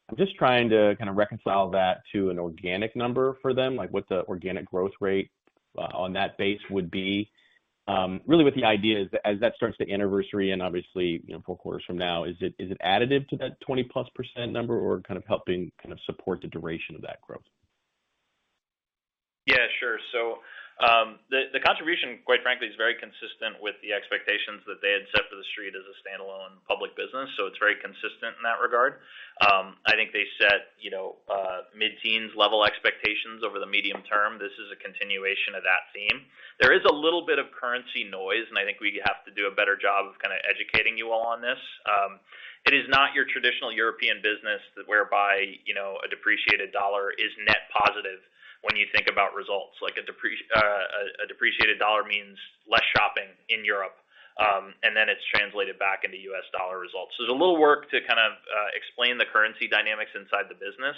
I'm just trying to kind of reconcile that to an organic number for them, like what the organic growth rate on that base would be. Really what the idea is that as that starts to anniversary and obviously 4 quarters from now, is it additive to that 20+% number or kind of helping kind of support the duration of that growth? Yeah, sure. So the contribution, quite frankly, is very consistent with the expectations that they had set for the street as a standalone public business. So it's very consistent in that regard. I think they set, mid-teens level expectations over the medium term. This is a continuation of that theme. There is a little bit of currency noise, and I think we have to do a better job of kind of educating you all on this. It is not your traditional European business whereby, a depreciated dollar is net positive when you think about results. Like a depreciated dollar means less shopping in Europe, and then it's translated back into U.S. dollar results. So there's a little work to kind of explain the currency dynamics inside the business,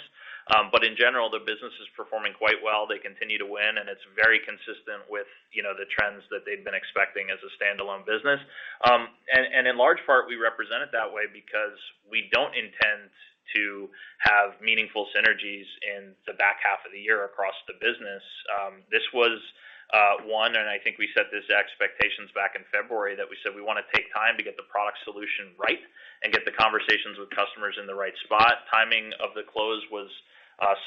but in general, the business is performing quite well. They continue to win, and it's very consistent with the trends that they've been expecting as a standalone business. And in large part, we represent it that way because we don't intend to have meaningful synergies in the back half of the year across the business. This was one, and I think we set this expectations back in February that we said we want to take time to get the product solution right and get the conversations with customers in the right spot. Timing of the close was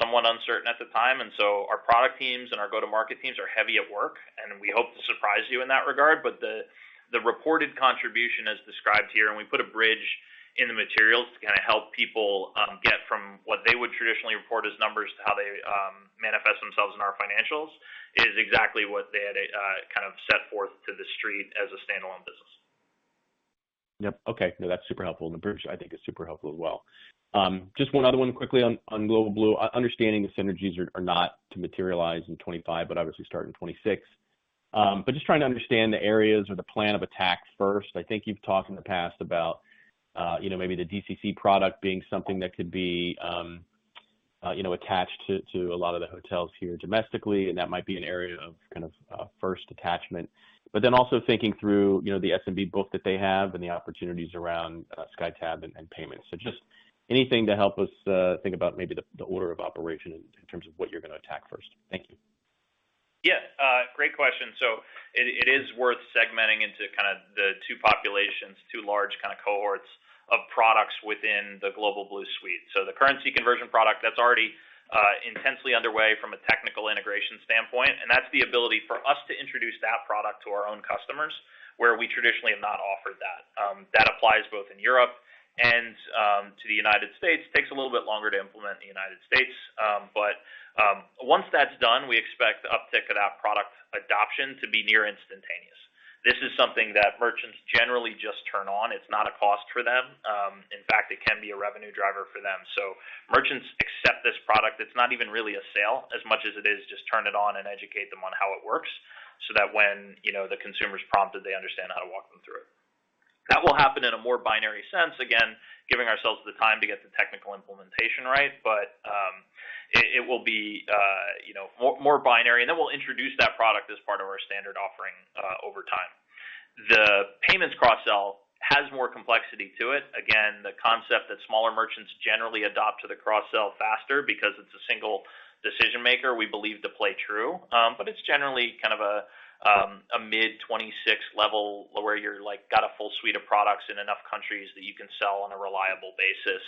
somewhat uncertain at the time, and so our product teams and our go-to-market teams are heavy at work, and we hope to surprise you in that regard. But the reported contribution as described here, and we put a bridge in the materials to kind of help people get from what they would traditionally report as numbers to how they manifest themselves in our financials, is exactly what they had kind of set forth to the street as a standalone business. Yep. Okay. No, that's super helpful. And the bridge, I think, is super helpful as well. Just one other one quickly on Global Blue. Understanding the synergies are not to materialize in 25, but obviously start in 26. But just trying to understand the areas or the plan of attack first. I think you've talked in the past about maybe the DCC product being something that could be, attached to a lot of the hotels here domestically, and that might be an area of kind of first attachment. But then also thinking through, the SMB book that they have and the opportunities around SkyTab and payments. So just anything to help us think about maybe the order of operation in terms of what you're going to attack first. Thank you. Yeah, great question. So it is worth segmenting into kind of the two populations, two large kind of cohorts of products within the Global Blue suite. So the currency conversion product, that's already intensely underway from a technical integration standpoint, and that's the ability for us to introduce that product to our own customers, where we traditionally have not offered that. That applies both in Europe and to the United States. It takes a little bit longer to implement in the United States, but once that's done, we expect the uptick of that product adoption to be near instantaneous. This is something that merchants generally just turn on. It's not a cost for them. In fact, it can be a revenue driver for them. So merchants accept this product. It's not even really a sale as much as it is just turn it on and educate them on how it works, so that when the consumer's prompted, they understand how to walk them through it. That will happen in a more binary sense, again, giving ourselves the time to get the technical implementation right, but it will be more binary, and then we'll introduce that product as part of our standard offering over time. The payments cross-sell has more complexity to it. Again, the concept that smaller merchants generally adopt to the cross-sell faster because it's a single decision maker, we believe to play true, but it's generally kind of a mid 26 level where you're got a full suite of products in enough countries that you can sell on a reliable basis.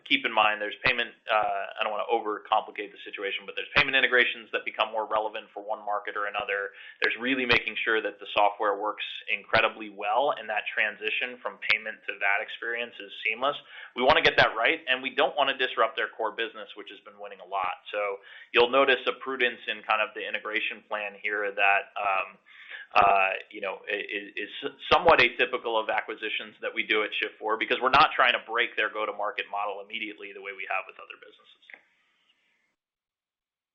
Keep in mind, there's payment, I don't want to overcomplicate the situation, but there's payment integrations that become more relevant for one market or another. There's really making sure that the software works incredibly well and that transition from payment to that experience is seamless. We want to get that right, and we don't want to disrupt their core business, which has been winning a lot. So you'll notice a prudence in kind of the integration plan here that is somewhat atypical of acquisitions that we do at Shift4, because we're not trying to break their go-to-market model immediately the way we have with other businesses.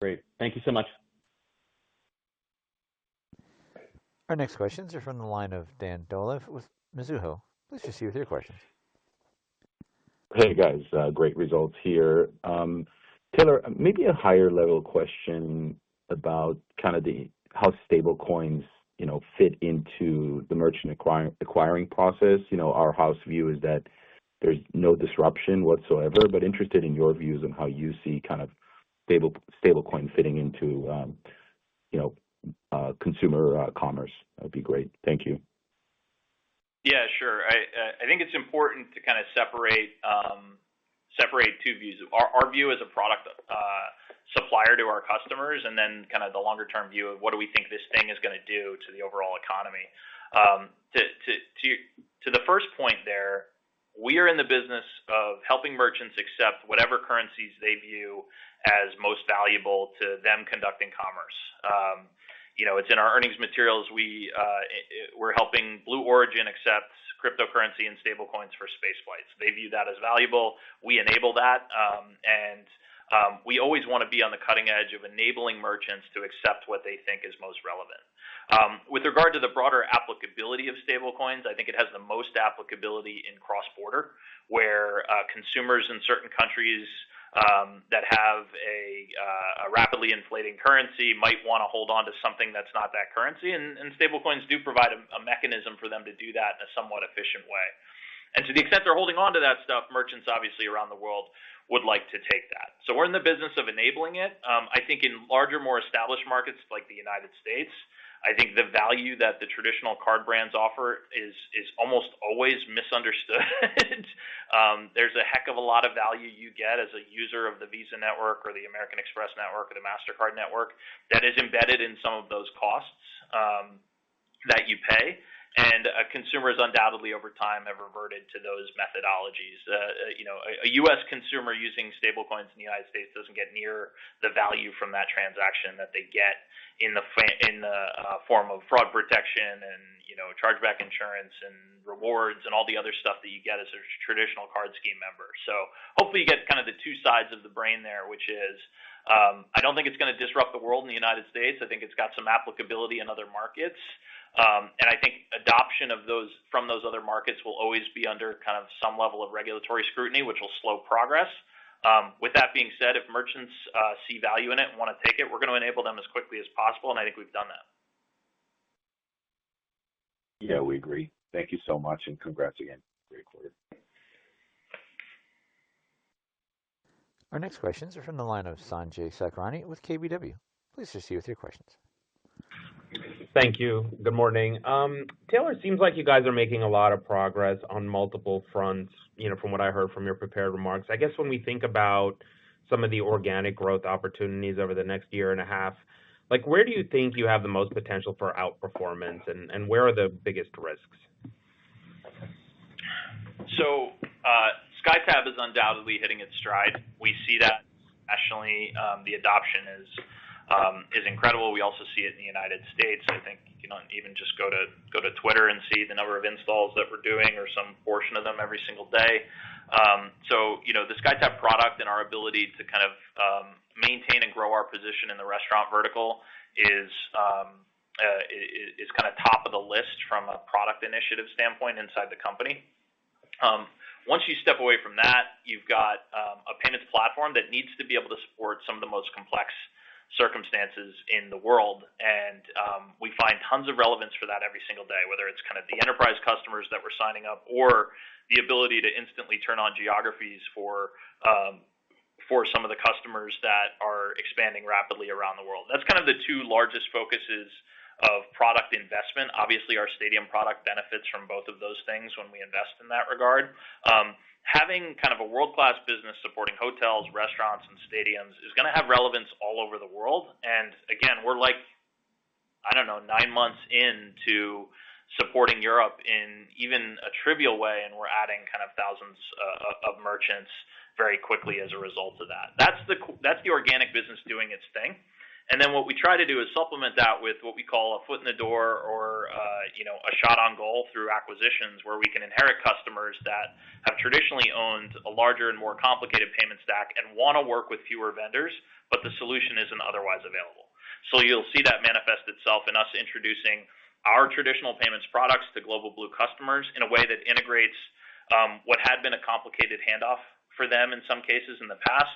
Great. Thank you so much. Our next questions are from the line of Dan Dolev with Mizuho. Please proceed with your questions. Hey, guys. Great results here. Taylor, maybe a higher level question about kind of how stable coins fit into the merchant acquiring process. Our house view is that there's no disruption whatsoever, but interested in your views on how you see kind of stable coin fitting into consumer commerce. That'd be great. Thank you. Yeah, sure. I think it's important to kind of separate two views. Our view as a product supplier to our customers, and then kind of the longer term view of what do we think this thing is going to do to the overall economy. To the first point there, we are in the business of helping merchants accept whatever currencies they view as most valuable to them conducting commerce. It's in our earnings materials. We're helping Blue Origin accept cryptocurrency and stablecoins for space flights. They view that as valuable. We enable that, and we always want to be on the cutting edge of enabling merchants to accept what they think is most relevant. With regard to the broader applicability of stablecoins, I think it has the most applicability in cross-border, where consumers in certain countries that have a rapidly inflating currency might want to hold on to something that's not that currency, and stablecoins do provide a mechanism for them to do that in a somewhat efficient way. And to the extent they're holding on to that stuff, merchants obviously around the world would like to take that. So we're in the business of enabling it. I think in larger, more established markets like the United States, I think the value that the traditional card brands offer is almost always misunderstood. There's a heck of a lot of value you get as a user of the Visa network or the American Express network or the MasterCard network that is embedded in some of those costs that you pay. And consumers undoubtedly over time have reverted to those methodologies. A U.S. consumer using stablecoins in the United States doesn't get near the value from that transaction that they get in the form of fraud protection and chargeback insurance and rewards and all the other stuff that you get as a traditional card scheme member. So hopefully you get kind of the two sides of the brain there, which is I don't think it's going to disrupt the world in the United States. I think it's got some applicability in other markets. And I think adoption of those from those other markets will always be under kind of some level of regulatory scrutiny, which will slow progress. With that being said, if merchants see value in it and want to take it, we're going to enable them as quickly as possible, and I think we've done that. Yeah, we agree. Thank you so much, and congrats again. Great quarter. Our next questions are from the line of Sanjay Sakhrani with KBW. Please proceed with your questions. Thank you. Good morning. Taylor, it seems like you guys are making a lot of progress on multiple fronts, from what I heard from your prepared remarks. I guess when we think about some of the organic growth opportunities over the next year and a half, like where do you think you have the most potential for outperformance, and where are the biggest risks? So SkyTab is undoubtedly hitting its stride. We see that nationally. The adoption is incredible. We also see it in the United States. I think you know even just go to Twitter and see the number of installs that we're doing, or some portion of them every single day. So you know the SkyTab product and our ability to kind of maintain and grow our position in the restaurant vertical is kind of top of the list from a product initiative standpoint inside the company. Once you step away from that, you've got a payments platform that needs to be able to support some of the most complex circumstances in the world, and we find tons of relevance for that every single day, whether it's kind of the enterprise customers that we're signing up or the ability to instantly turn on geographies for some of the customers that are expanding rapidly around the world. That's kind of the two largest focuses of product investment. Obviously, our stadium product benefits from both of those things when we invest in that regard. Having kind of a world-class business supporting hotels, restaurants, and stadiums is going to have relevance all over the world. And again, we're like, 9 months into supporting Europe in even a trivial way, and we're adding kind of thousands of merchants very quickly as a result of that. That's the organic business doing its thing. And then what we try to do is supplement that with what we call a foot in the door, or a shot on goal through acquisitions, where we can inherit customers that have traditionally owned a larger and more complicated payment stack and want to work with fewer vendors, but the solution isn't otherwise available. So you'll see that manifest itself in us introducing our traditional payments products to Global Blue customers in a way that integrates what had been a complicated handoff for them in some cases in the past.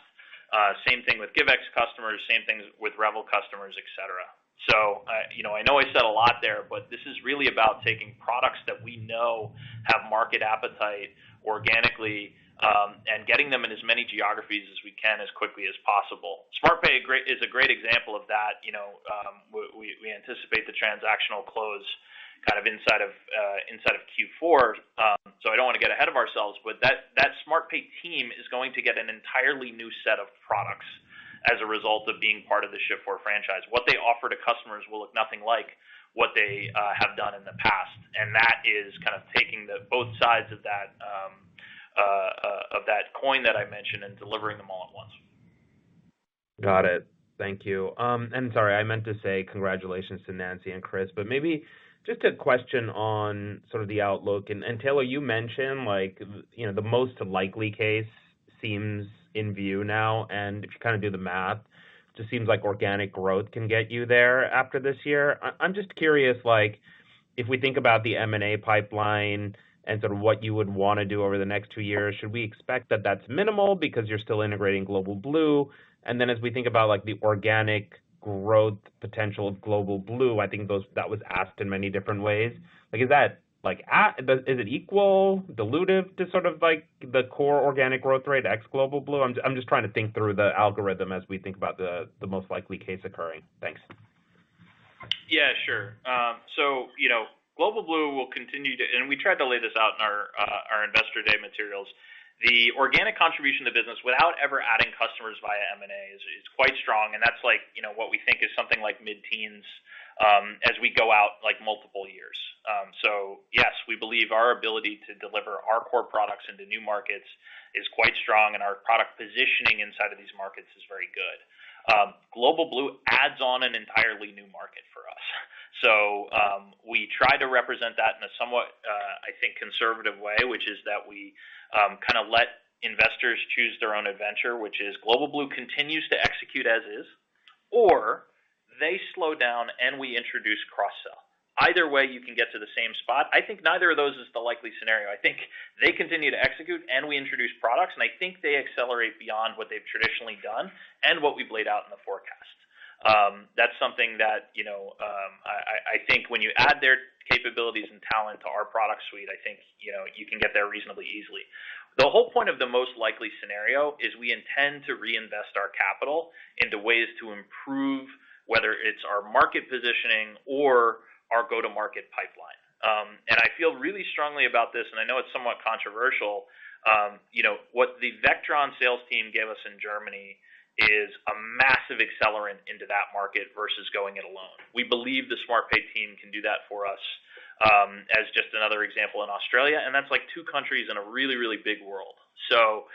Same thing with GiveX customers, same things with Revel customers, et cetera. So, I know I said a lot there, but this is really about taking products that we know have market appetite organically and getting them in as many geographies as we can as quickly as possible. SmartPay is a great example of that. We anticipate the transactional close kind of inside of Q4. So I don't want to get ahead of ourselves, but that SmartPay team is going to get an entirely new set of products as a result of being part of the Shift4 franchise. What they offer to customers will look nothing like what they have done in the past, and that is kind of taking both sides of that coin that I mentioned and delivering them all at once. Got it. Thank you. And sorry, I meant to say congratulations to Nancy and Chris, but maybe just a question on sort of the outlook. And Taylor, you mentioned the most likely case seems in view now, and if you kind of do the math, it just seems like organic growth can get you there after this year. I'm just curious, if we think about the M&A pipeline and sort of what you would want to do over the next 2 years, should we expect that that's minimal because you're still integrating Global Blue? And then as we think about the organic growth potential of Global Blue, I think that was asked in many different ways. Is that is it equal, dilutive to sort of the core organic growth rate ex Global Blue? I'm just trying to think through the algorithm as we think about the most likely case occurring. Thanks. Yeah, sure. So Global Blue will continue to, and we tried to lay this out in our Investor Day materials. The organic contribution to the business without ever adding customers via M&A is quite strong, and that's what we think is something like mid-teens as we go out multiple years. So yes, we believe our ability to deliver our core products into new markets is quite strong, and our product positioning inside of these markets is very good. Global Blue adds on an entirely new market for us. So we try to represent that in a somewhat, I think, conservative way, which is that we kind of let investors choose their own adventure, which is Global Blue continues to execute as is, or they slow down and we introduce cross-sell. Either way, you can get to the same spot. I think neither of those is the likely scenario. I think they continue to execute and we introduce products, and I think they accelerate beyond what they've traditionally done and what we've laid out in the forecast. That's something that, I think when you add their capabilities and talent to our product suite, I think, you can get there reasonably easily. The whole point of the most likely scenario is we intend to reinvest our capital into ways to improve, whether it's our market positioning or our go-to-market pipeline. And I feel really strongly about this, and I know it's somewhat controversial. What the Vectron sales team gave us in Germany is a massive accelerant into that market versus going it alone. We believe the SmartPay team can do that for us, as just another example in Australia, and that's like 2 countries in a really, really big world. So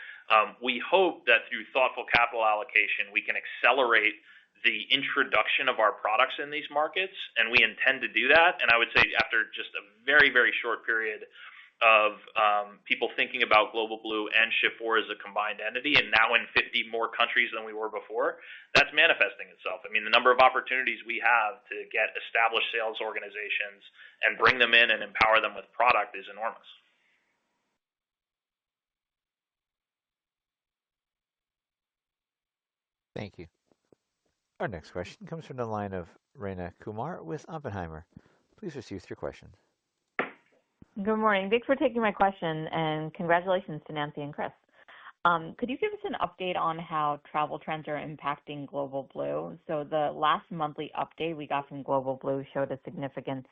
we hope that through thoughtful capital allocation, we can accelerate the introduction of our products in these markets, and we intend to do that. And I would say after just a very, very short period of people thinking about Global Blue and Shift4 as a combined entity, and now in 50 more countries than we were before, that's manifesting itself. I mean, the number of opportunities we have to get established sales organizations and bring them in and empower them with product is enormous. Thank you. Our next question comes from the line of Rayna Kumar with Oppenheimer. Please proceed with your questions. Good morning. Thanks for taking my question, and congratulations to Nancy and Chris. Could you give us an update on how travel trends are impacting Global Blue? So the last monthly update we got from Global Blue showed a significant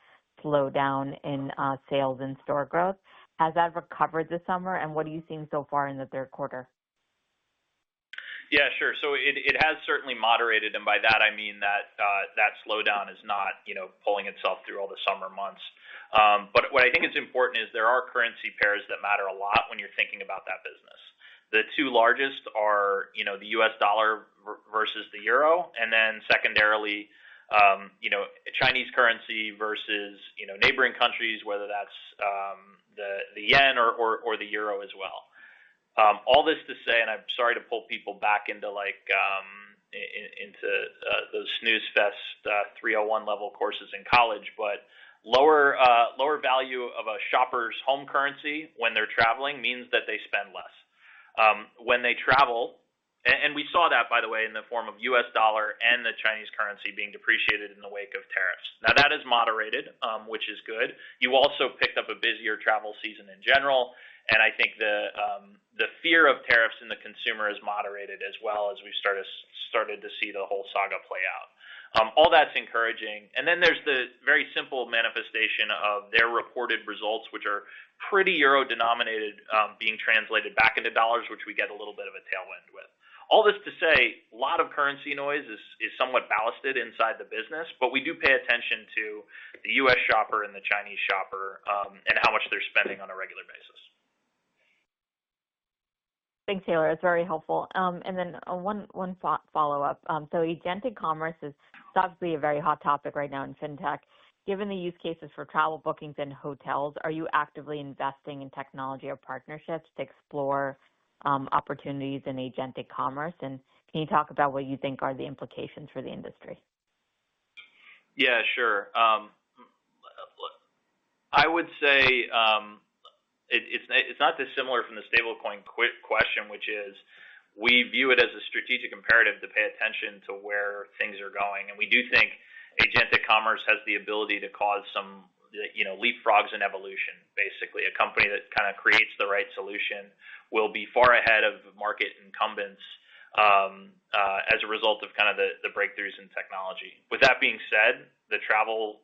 slowdown in sales and store growth. Has that recovered this summer, and what are you seeing so far in the third quarter? Yeah, sure. So it has certainly moderated, and by that I mean that that slowdown is not, pulling itself through all the summer months. But what I think is important is there are currency pairs that matter a lot when you're thinking about that business. The 2 largest are, the U.S. dollar versus the euro, and then secondarily, Chinese currency versus, neighboring countries, whether that's the yen or the euro as well. All this to say, and I'm sorry to pull people back into those snooze fest 301 level courses in college, but lower value of a shopper's home currency when they're traveling means that they spend less. When they travel, and we saw that, by the way, in the form of U.S. dollar and the Chinese currency being depreciated in the wake of tariffs. Now that is moderated, which is good. You also picked up a busier travel season in general. And I think the fear of tariffs in the consumer is moderated as well as we started to see the whole saga play out. All that's encouraging. And then there's the very simple manifestation of their reported results, which are pretty euro denominated, being translated back into dollars, which we get a little bit of a tailwind with. All this to say, a lot of currency noise is somewhat ballasted inside the business, but we do pay attention to the U.S. shopper and the Chinese shopper, and how much they're spending on a regular basis. Thanks, Taylor. It's very helpful. And then one follow-up. So agentic commerce is obviously a very hot topic right now in fintech. Given the use cases for travel bookings and hotels, are you actively investing in technology or partnerships to explore opportunities in agentic commerce? And can you talk about what you think are the implications for the industry? Yeah, sure. I would say it's not dissimilar from the stablecoin question, which is we view it as a strategic imperative to pay attention to where things are going. And we do think agentic commerce has the ability to cause some, leapfrogs in evolution, basically. A company that kind of creates the right solution will be far ahead of market incumbents as a result of kind of the breakthroughs in technology. With that being said, the travel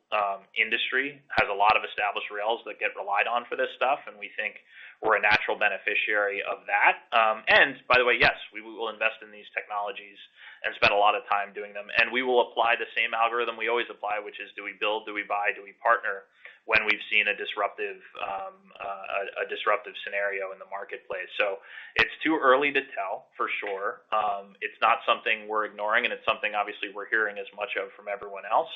industry has a lot of established rails that get relied on for this stuff, and we think we're a natural beneficiary of that. And by the way, yes, we will invest in these technologies and spend a lot of time doing them. And we will apply the same algorithm we always apply, which is do we build, do we buy, do we partner when we've seen a disruptive scenario in the marketplace. So it's too early to tell for sure. It's not something we're ignoring, and it's something obviously we're hearing as much of from everyone else.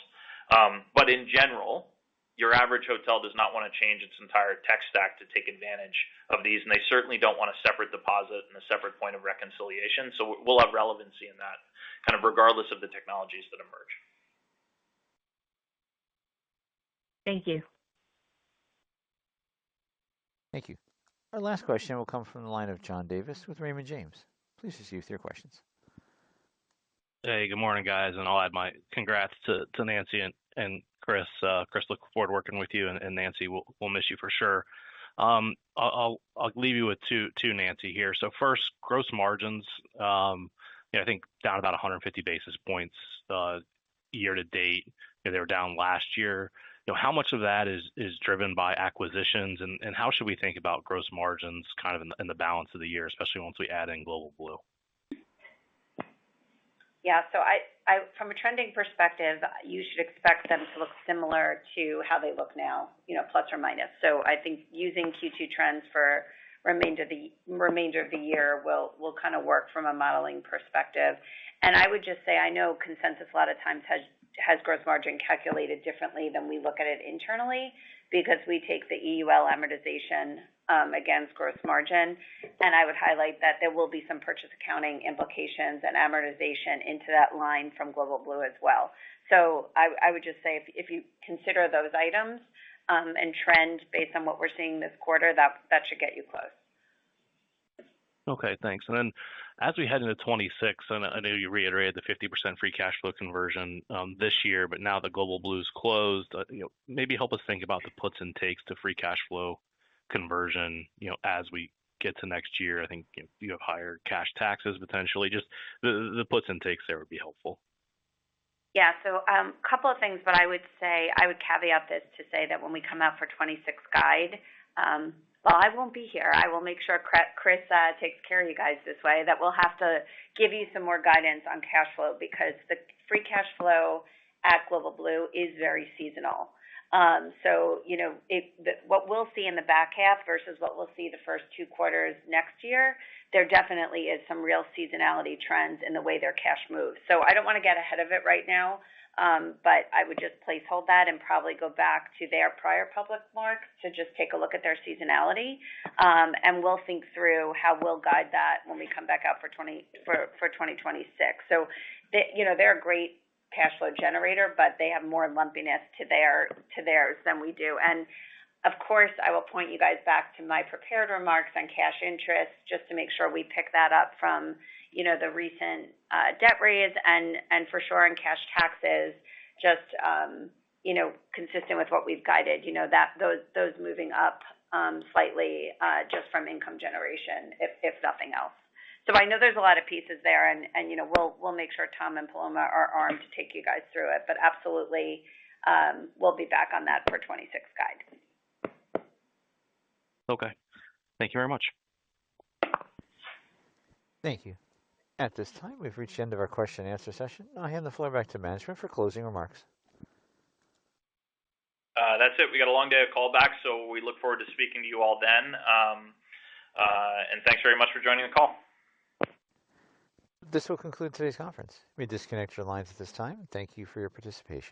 But in general, your average hotel does not want to change its entire tech stack to take advantage of these, and they certainly don't want a separate deposit and a separate point of reconciliation. So we'll have relevancy in that, kind of regardless of the technologies that emerge. Thank you. Thank you. Our last question will come from the line of John Davis with Raymond James. Please proceed with your questions. Hey, good morning, guys, and I'll add my congrats to Nancy and Chris. Chris, look forward to working with you, and Nancy, we'll miss you for sure. I'll leave you with two, Nancy here. So first, gross margins. I think down about 150 basis points year to date. They were down last year. how much of that is driven by acquisitions, and how should we think about gross margins kind of in the balance of the year, especially once we add in Global Blue? Yeah, so I from a trending perspective, you should expect them to look similar to how they look now, plus or minus. So I think using Q2 trends for remainder of the year will kind of work from a modeling perspective. And I would just say, I know consensus a lot of times has gross margin calculated differently than we look at it internally, because we take the EUL amortization against gross margin. And I would highlight that there will be some purchase accounting implications and amortization into that line from Global Blue as well. So I would just say if you consider those items and trend based on what we're seeing this quarter, that should get you close. Okay, thanks. And then as we head into 26, and I know you reiterated the 50% free cash flow conversion this year, but now the Global Blue's closed, maybe help us think about the puts and takes to free cash flow conversion, as we get to next year. I think you have higher cash taxes potentially. Just the puts and takes there would be helpful. Yeah, so a couple of things, but I would caveat this to say that when we come out for 26 guide, well, I won't be here. I will make sure Chris takes care of you guys this way, that we'll have to give you some more guidance on cash flow, because the free cash flow at Global Blue is very seasonal. So, what we'll see in the back half versus what we'll see the first 2 quarters next year, there definitely is some real seasonality trends in the way their cash moves. So I don't want to get ahead of it right now, but I would just placehold that and probably go back to their prior public marks to just take a look at their seasonality, and we'll think through how we'll guide that when we come back out for 2026. So, they're a great cash flow generator, but they have more lumpiness to theirs than we do. And of course, I will point you guys back to my prepared remarks on cash interest, just to make sure we pick that up from, the recent debt raise, and for sure in cash taxes, just, consistent with what we've guided, that those moving up slightly just from income generation, if nothing else. So I know there's a lot of pieces there, and we'll make sure Tom and Paloma are armed to take you guys through it. But absolutely, we'll be back on that for 26 guide. Okay. Thank you very much. Thank you. At this time, we've reached the end of our question and answer session. I'll hand the floor back to management for closing remarks. That's it. We got a long day of callbacks, so we look forward to speaking to you all then. And thanks very much for joining the call. This will conclude today's conference. You may disconnect your lines at this time. Thank you for your participation.